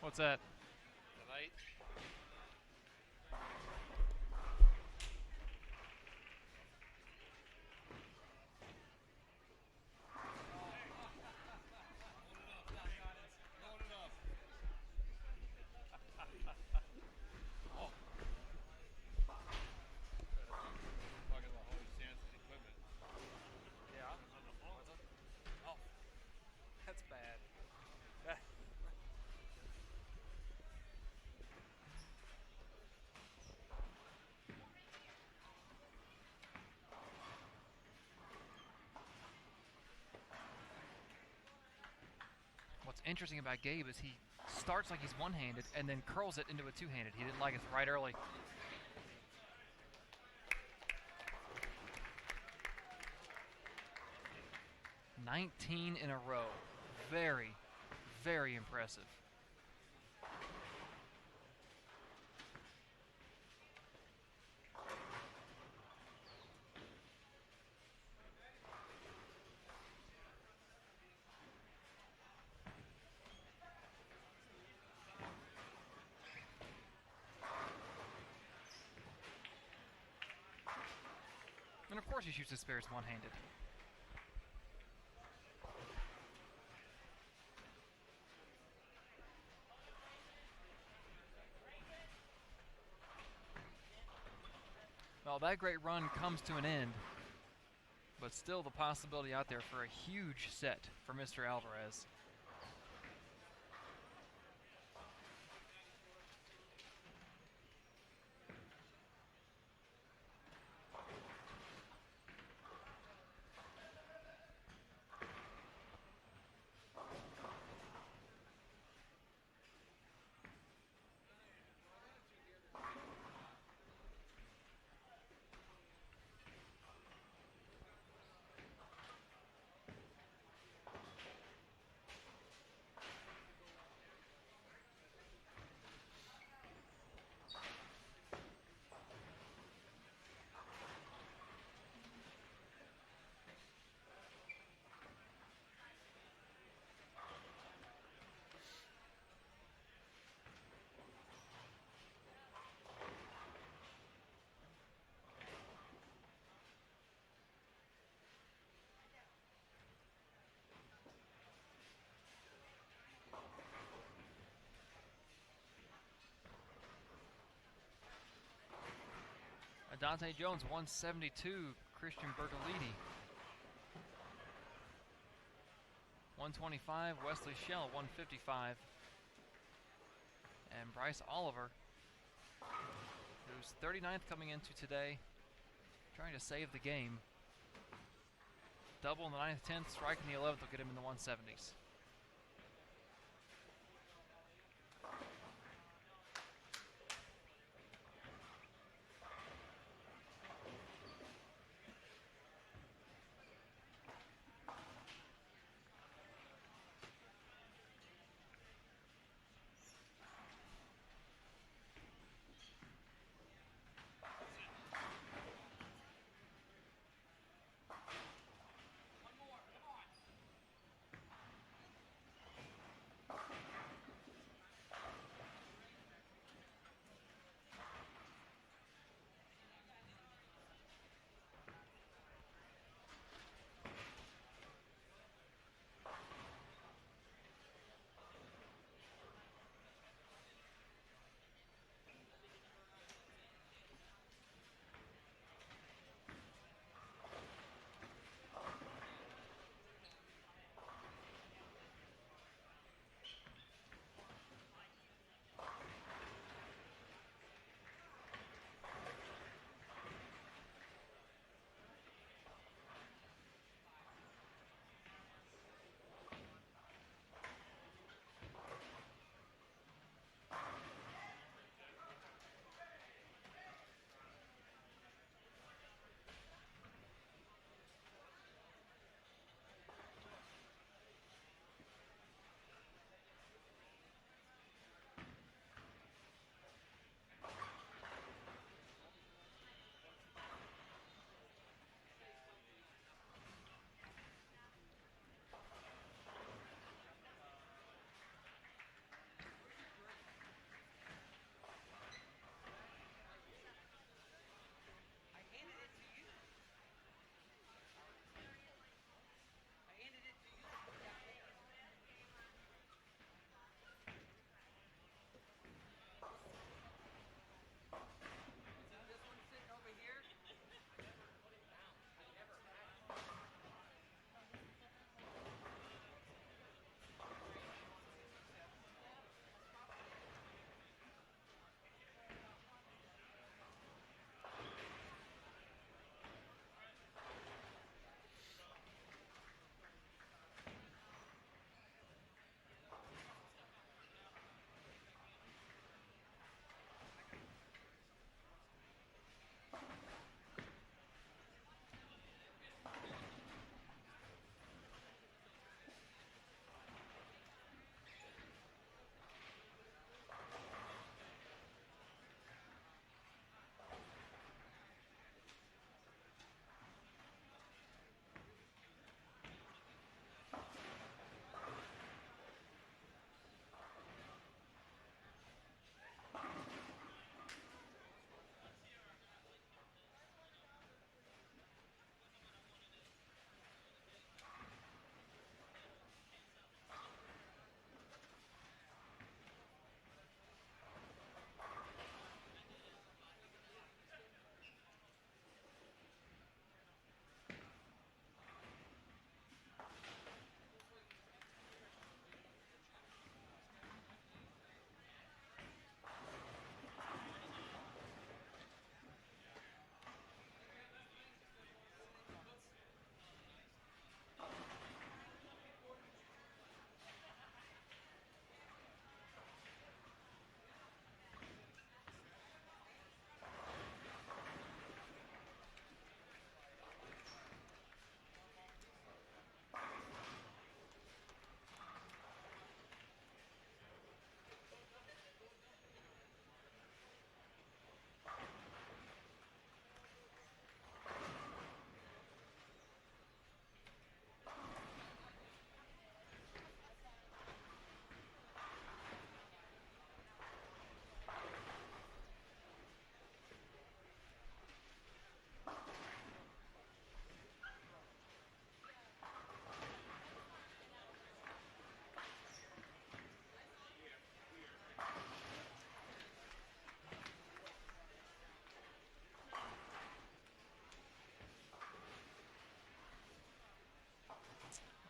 What's that? Tonight, talking about Holy Sands equipment. Yeah. Oh, that's bad. What's interesting about Gabe is he starts like he's one-handed and then curls it into a two-handed. He didn't like it right early. "19 in a row. Very, very impressive." And of course he shoots his spares one-handed. Well, that great run comes to an end, but still the possibility out there for a huge set for Mr. Alvarez. Dante Jones, 172. Christian Bertolini, 125. Wesley Shell, 155. And Bryce Oliver, who's 39th coming into today, trying to save the game. Double in the 9th, 10th, strike in the 11th will get him in the 170s.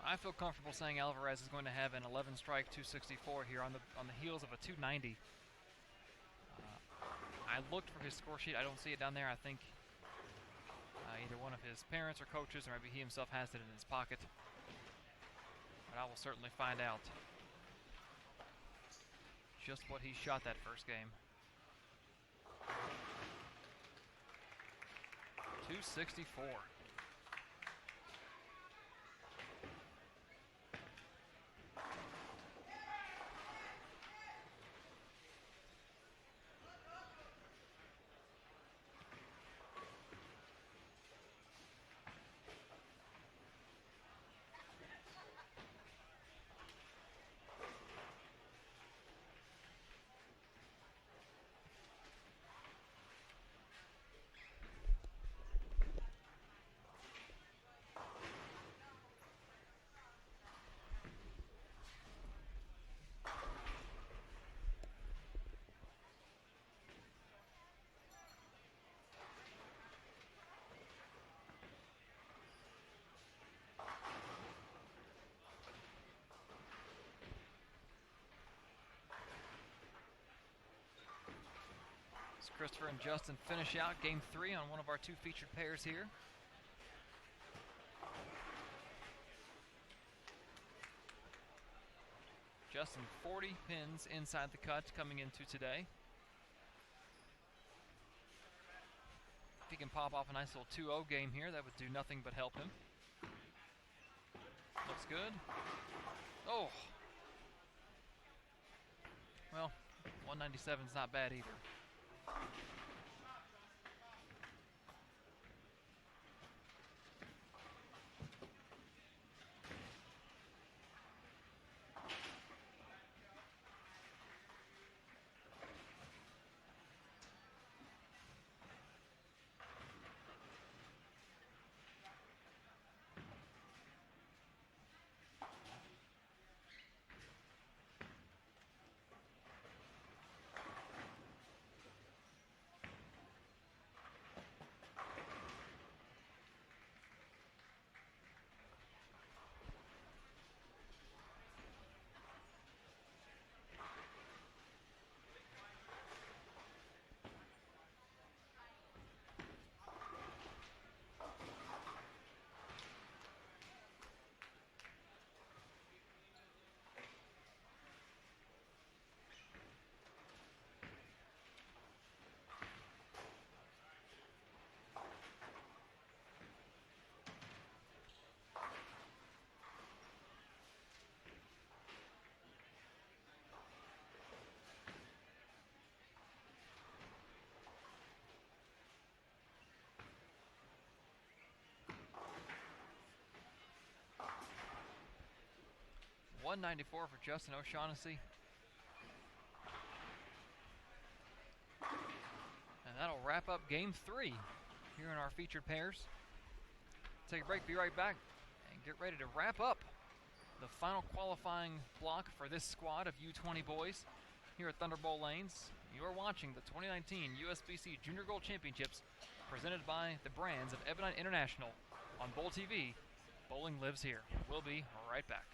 I feel comfortable saying Alvarez is going to have an 11-strike 264 here on the heels of a 290. I looked for his score sheet. I don't see it down there. I think either one of his parents or coaches, or maybe he himself has it in his pocket. But I will certainly find out just what he shot that first game. 264. Christopher and Justin finish out game 3 on one of our 2 featured pairs here. Justin 40 pins inside the cut coming into today. If he can pop off a nice little 2-0 game here, that would do nothing but help him. Looks good. Oh! Well, 197 is not bad either. .194 for Justin O'Shaughnessy. And that'll wrap up game 3 here in our featured pairs. Take a break, be right back, and get ready to wrap up the final qualifying block for this squad of U20 boys here at Thunderbolt Lanes. You are watching the 2019 USBC Junior Gold Championships presented by the brands of Ebonite International on Bowl TV. Bowling lives here. We'll be right back.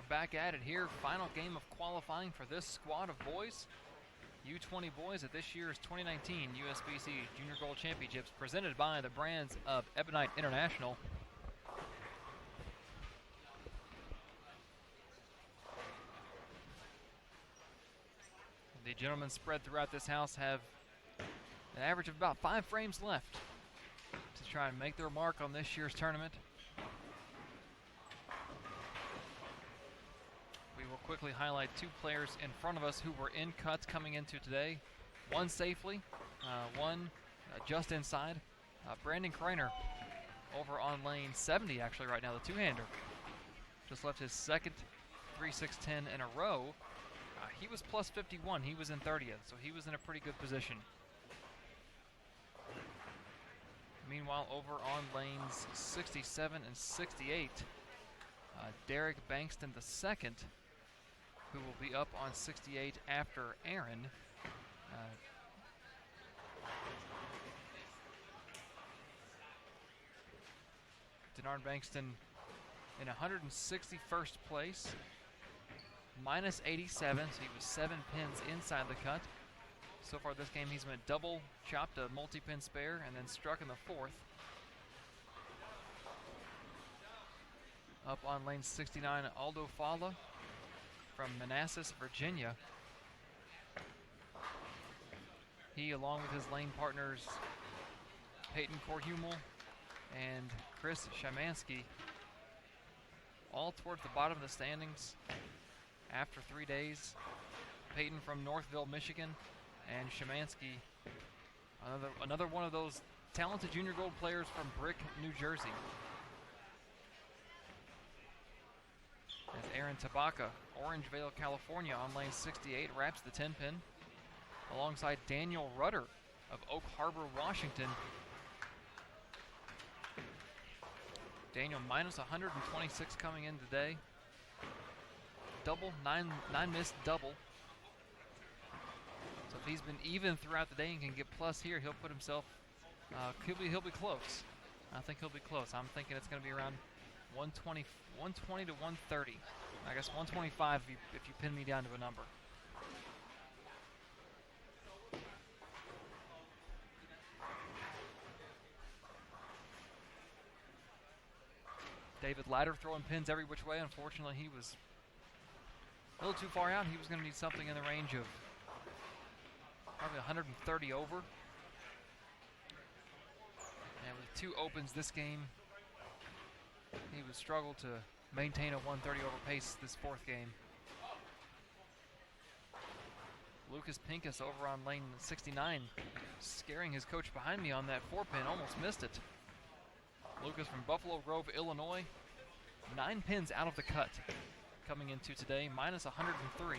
we're back at it here. Final game of qualifying for this squad of boys. U20 Boys at this year's 2019 USBC Junior Gold Championships presented by the brands of Ebonite International. The gentlemen spread throughout this house have an average of about 5 frames left to try and make their mark on this year's tournament. We will quickly highlight 2 players in front of us who were in cuts coming into today. One safely, one just inside. Brandon Kreiner over on lane 70 actually right now, the two-hander. Just left his second 3-6-10 in a row. He was plus 51, he was in 30th, so he was in a pretty good position. Meanwhile, over on lanes 67 and 68, Derek Bankston II, who will be up on 68 after Aaron. Denard Bankston in 161st place, minus 87, so he was 7 pins inside the cut. So far this game he's went double, chopped a multi-pin spare, and then struck in the 4th. Up on lane 69, Aldo Fala from Manassas, Virginia. He, along with his lane partners Peyton Korhumel and Chris Shamansky, all towards the bottom of the standings after 3 days. Peyton from Northville, Michigan, and Shamansky, another one of those talented junior gold players from Brick, New Jersey. As Aaron Tabaka, Orangevale, California on lane 68, wraps the 10-pin, alongside Daniel Rudder of Oak Harbor, Washington. Daniel minus 126 coming in today. Double, nine missed double. So if he's been even throughout the day and can get plus here, he'll put himself, he'll be close. I think he'll be close. I'm thinking it's going to be around 120 to 130. I guess 125 if you pin me down to a number. David Ladder throwing pins every which way. Unfortunately, he was a little too far out. He was going to need something in the range of probably 130 over. And with 2 opens this game, he would struggle to maintain a 130 over pace this 4th game. Lucas Pincus over on lane 69, scaring his coach behind me on that 4-pin, almost missed it. Lucas from Buffalo Grove, Illinois, 9 pins out of the cut coming into today, minus 103.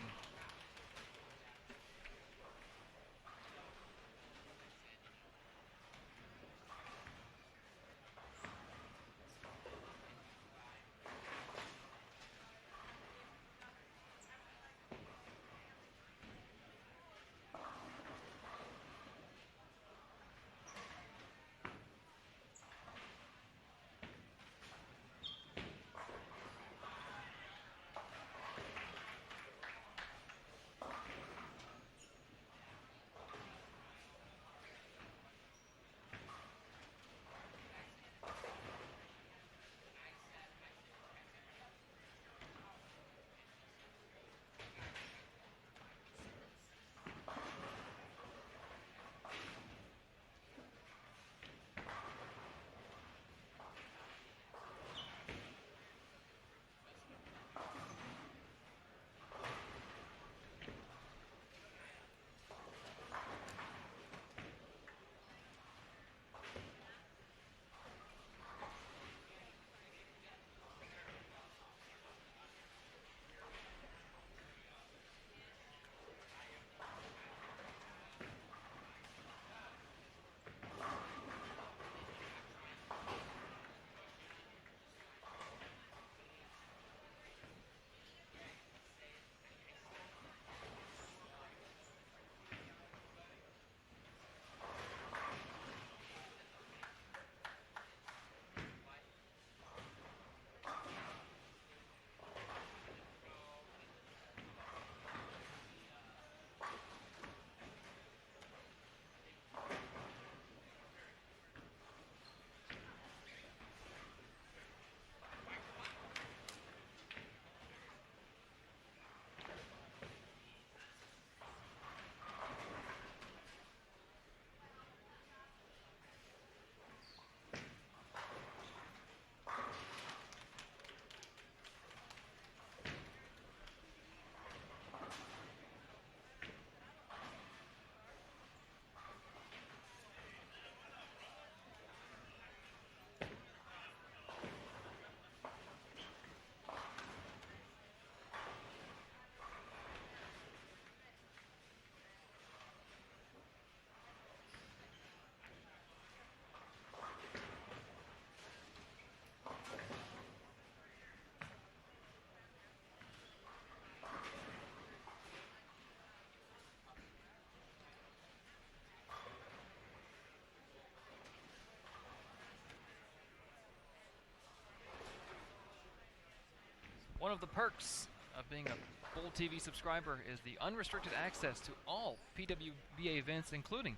One of the perks of being a Bowl TV subscriber is the unrestricted access to all PWBA events, including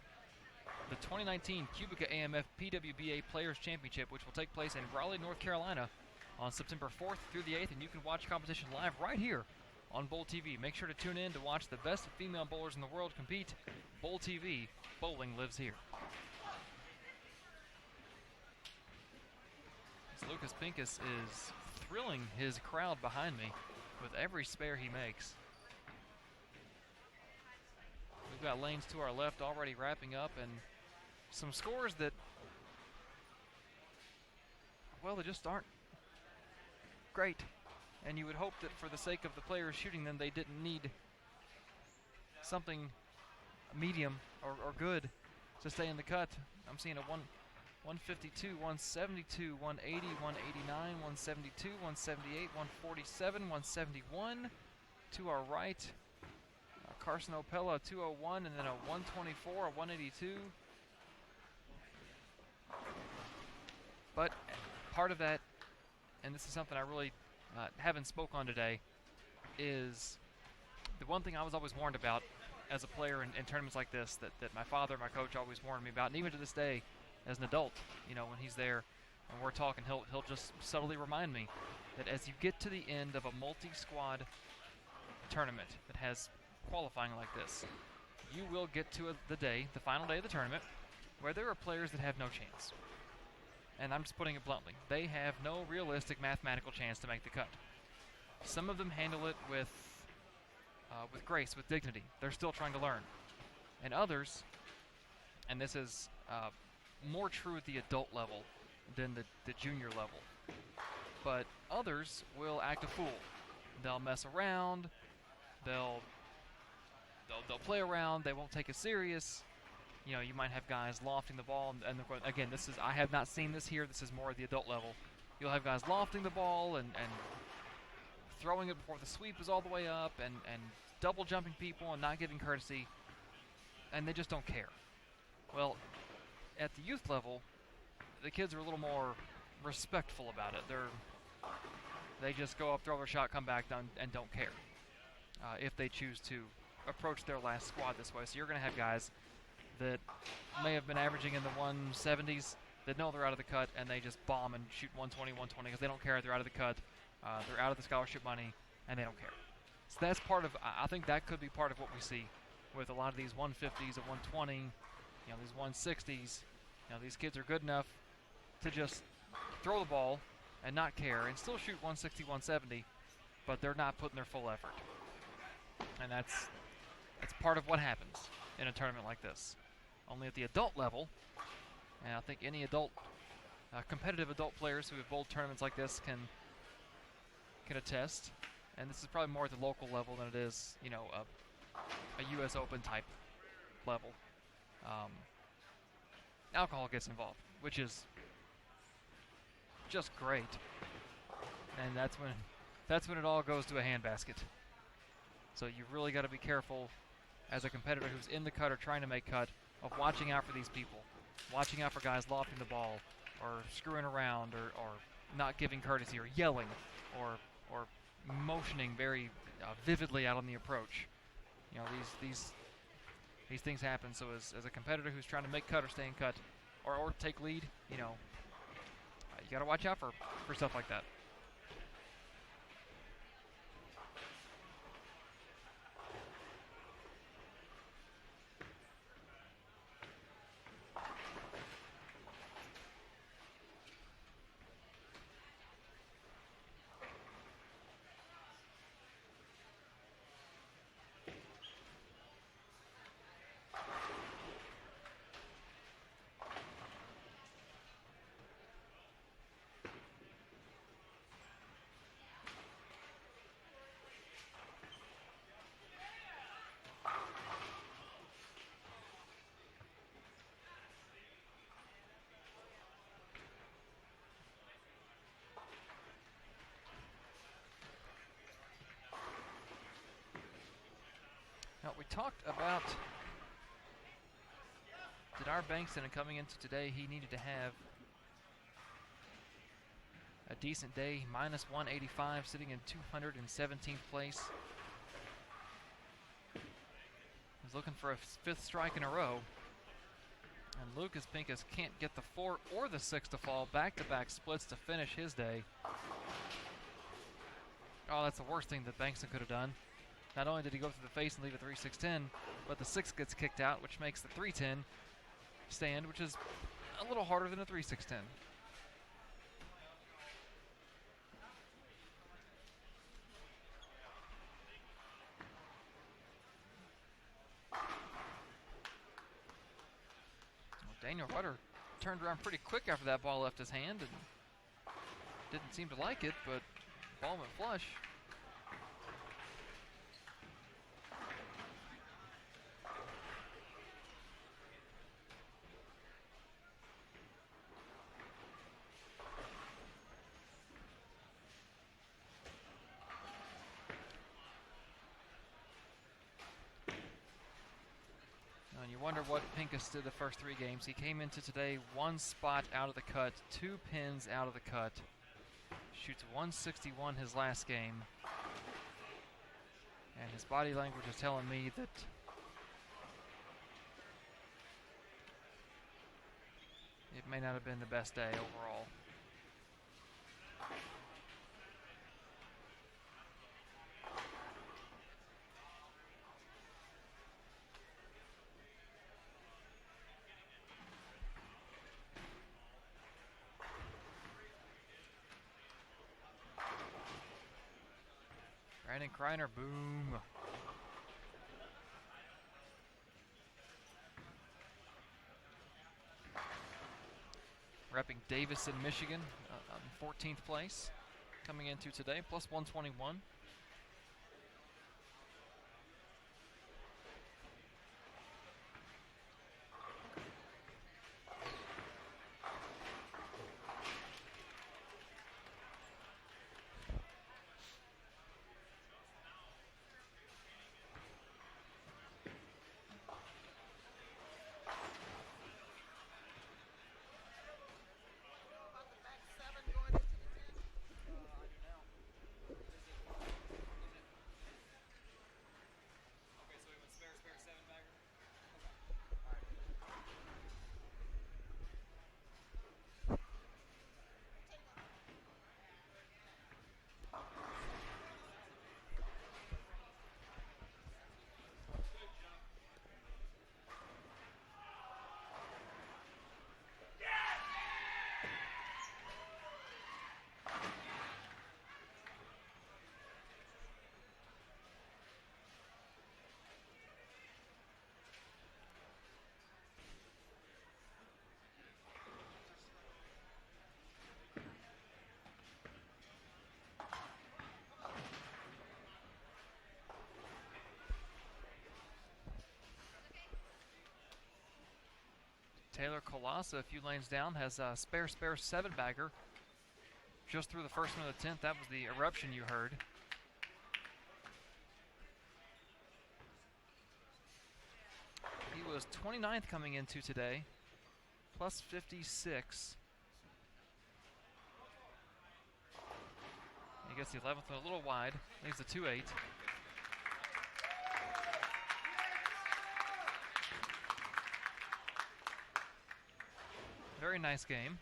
the 2019 Cubica AMF PWBA Players Championship, which will take place in Raleigh, North Carolina on September 4th through the 8th, and you can watch competition live right here on Bowl TV. Make sure to tune in to watch the best female bowlers in the world compete. Bowl TV, bowling lives here. As Lucas Pincus is thrilling his crowd behind me with every spare he makes. We've got lanes to our left already wrapping up, and some scores that, well, they just aren't great. And you would hope that for the sake of the players shooting them, they didn't need something medium or good to stay in the cut. I'm seeing a 152, 172, 180, 189, 172, 178, 147, 171 to our right. Carson Opella, 201, and then a 124, a 182. But part of that, and this is something I really haven't spoke on today, is the one thing I was always warned about as a player in tournaments like this, that my father, my coach, always warned me about, and even to this day, as an adult, you know, when he's there and we're talking, he'll just subtly remind me that as you get to the end of a multi-squad tournament that has qualifying like this, you will get to the final day of the tournament, where there are players that have no chance. And I'm just putting it bluntly. They have no realistic mathematical chance to make the cut. Some of them handle it with grace, with dignity. They're still trying to learn. And others, and this is more true at the adult level than the junior level, but others will act a fool. They'll mess around. They'll play around. They won't take it serious. You know, you might have guys lofting the ball, and again, I have not seen this here. This is more at the adult level. You'll have guys lofting the ball and throwing it before the sweep is all the way up, and double jumping people and not giving courtesy, and they just don't care. Well, at the youth level, the kids are a little more respectful about it. They just go up, throw their shot, come back, done, and don't care if they choose to approach their last squad this way. So you're going to have guys that may have been averaging in the 170s that know they're out of the cut, and they just bomb and shoot 120, 120 because they don't care. They're out of the cut. They're out of the scholarship money, and they don't care. So that's part of, I think that could be part of what we see with a lot of these 150s and 120, these 160s. These kids are good enough to just throw the ball and not care and still shoot 160, 170, but they're not putting their full effort. And that's part of what happens in a tournament like this. Only at the adult level, and I think any adult, competitive adult players who have bowled tournaments like this can attest. And this is probably more at the local level than it is, a U.S. Open type level. Alcohol gets involved, which is just great. And that's when it all goes to a handbasket. So you really got to be careful as a competitor who's in the cut or trying to make cut of watching out for these people, watching out for guys lofting the ball or screwing around or not giving courtesy or yelling or motioning very vividly out on the approach. These things happen. So as a competitor who's trying to make cut or stay in cut or take lead, you got to watch out for stuff like that. Now, we talked about Jadar Bankston, and coming into today, he needed to have a decent day, minus 185, sitting in 217th place. He's looking for a 5th strike in a row. And Lucas Pincus can't get the 4 or the 6 to fall. Back-to-back splits to finish his day. Oh, that's the worst thing that Bankston could have done. Not only did he go through the face and leave a 3-6-10, but the 6 gets kicked out, which makes the 3-10 stand, which is a little harder than a 3-6-10. Daniel Rudder turned around pretty quick after that ball left his hand and didn't seem to like it, but the ball went flush. And you wonder what Pincus did the first 3 games. He came into today 1 spot out of the cut, 2 pins out of the cut. Shoots 161 his last game. And his body language is telling me that it may not have been the best day overall. Brandon Kreiner, boom. Repping Davison, Michigan, on 14th place. Coming into today, plus 121. Taylor Colasa, a few lanes down, has a spare 7-bagger. Just through the first one of the 10th. That was the eruption you heard. He was 29th coming into today, plus 56. He gets the 11th one a little wide, leaves the 2-8. Very nice game.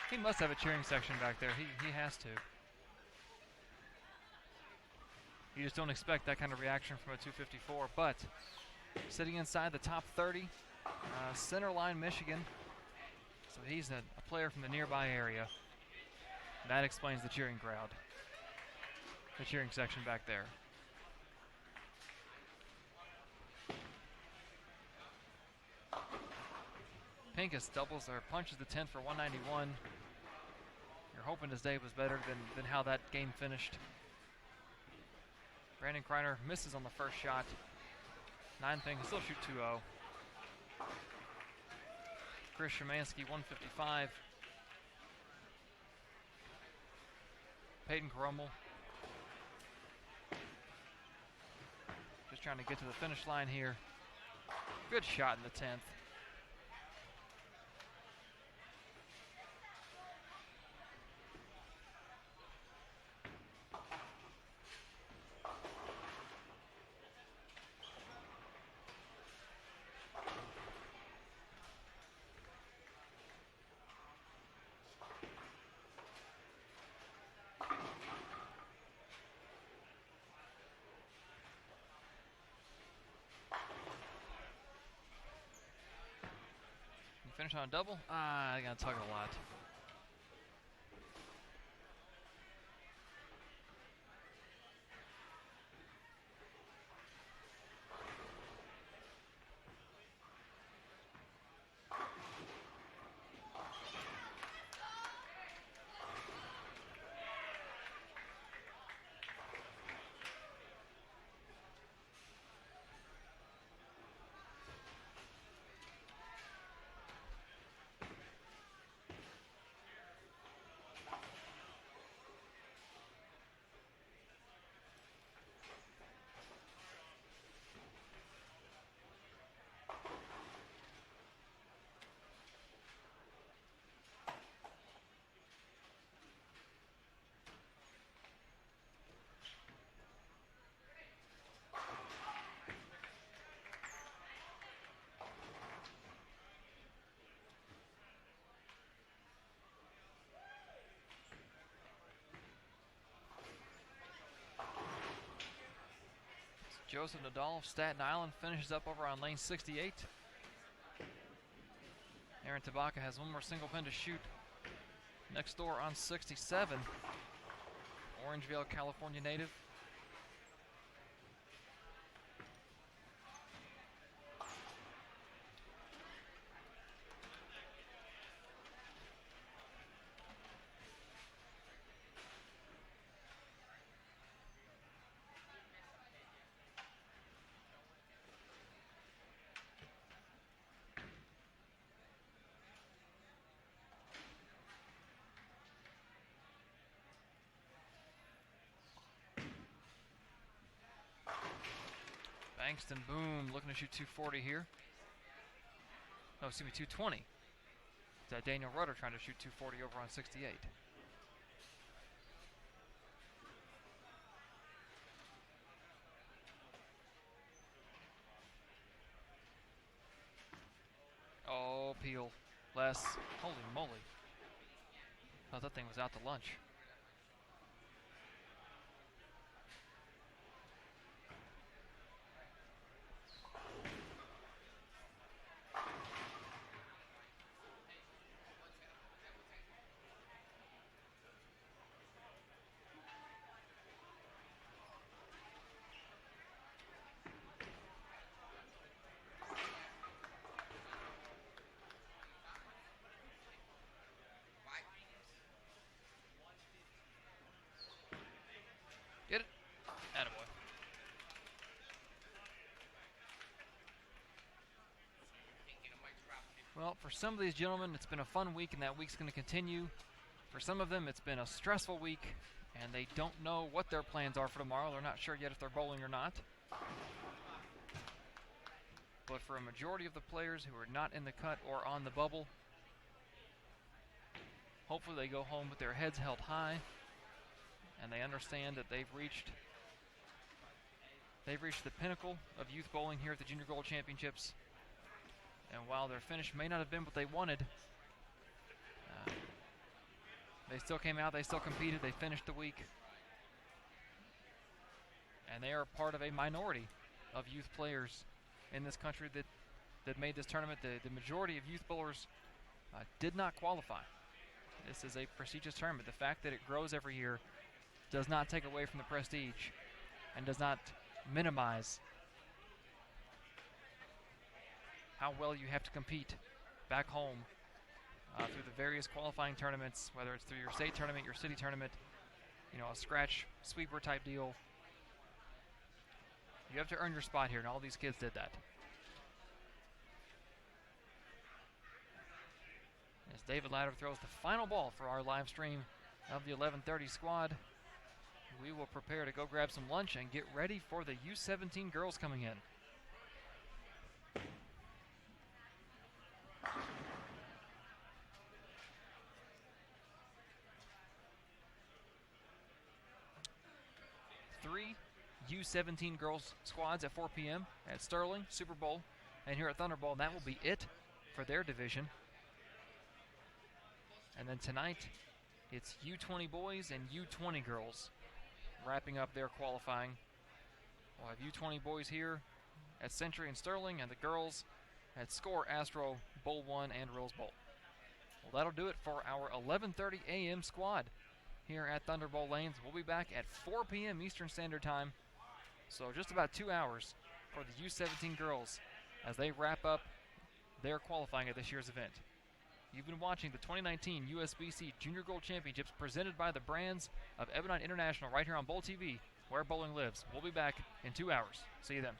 He must have a cheering section back there. He has to. You just don't expect that kind of reaction from a 254, but sitting inside the top 30, center line Michigan. So he's a player from the nearby area. That explains the cheering crowd. The cheering section back there. Pincus doubles or punches the 10 for 191. You're hoping his day was better than how that game finished. Brandon Kreiner misses on the first shot. 9 pin can still shoot 2-0. Chris Szymanski, 155. Peyton Crummel. Just trying to get to the finish line here. Good shot in the 10th. Finish on a double? I gotta tug it a lot. Joseph Nadal of Staten Island finishes up over on lane 68. Aaron Tabaka has one more single pin to shoot. Next door on 67. Orangevale, California native. Bankston Boom looking to shoot 240 here. No, excuse me, 220. Daniel Rudder trying to shoot 240 over on 68. Oh, Peel. Less. Holy moly. Thought that thing was out to lunch. Get it? Attaboy. Well, for some of these gentlemen, it's been a fun week, and that week's going to continue. For some of them, it's been a stressful week, and they don't know what their plans are for tomorrow. They're not sure yet if they're bowling or not. But for a majority of the players who are not in the cut or on the bubble, hopefully they go home with their heads held high, and they understand that they've reached the pinnacle of youth bowling here at the Junior Gold Championships. And while their finish may not have been what they wanted, they still came out, they still competed, they finished the week. And they are part of a minority of youth players in this country that made this tournament. The majority of youth bowlers did not qualify. This is a prestigious tournament. The fact that it grows every year does not take away from the prestige and does not minimize how well you have to compete back home through the various qualifying tournaments, whether it's through your state tournament, your city tournament, a scratch sweeper type deal. You have to earn your spot here, and all these kids did that. as David Ladder throws the final ball for our live stream of the 11:30 squad. We will prepare to go grab some lunch and get ready for the U17 girls coming in. Three U17 girls squads at 4 p.m. at Sterling, Super Bowl, and here at Thunderball. That will be it for their division. And then tonight, it's U20 boys and U20 girls wrapping up their qualifying. We'll have U20 boys here at Century and Sterling, and the girls at Score, Astro, Bowl 1, and Rose Bowl. Well, that'll do it for our 11:30 a.m. squad here at Thunderball Lanes. We'll be back at 4 p.m. Eastern Standard Time, so just about 2 hours for the U17 girls as they wrap up their qualifying at this year's event. You've been watching the 2019 USBC Junior Gold Championships presented by the brands of Ebonite International right here on Bowl TV, where bowling lives. We'll be back in 2 hours. See you then.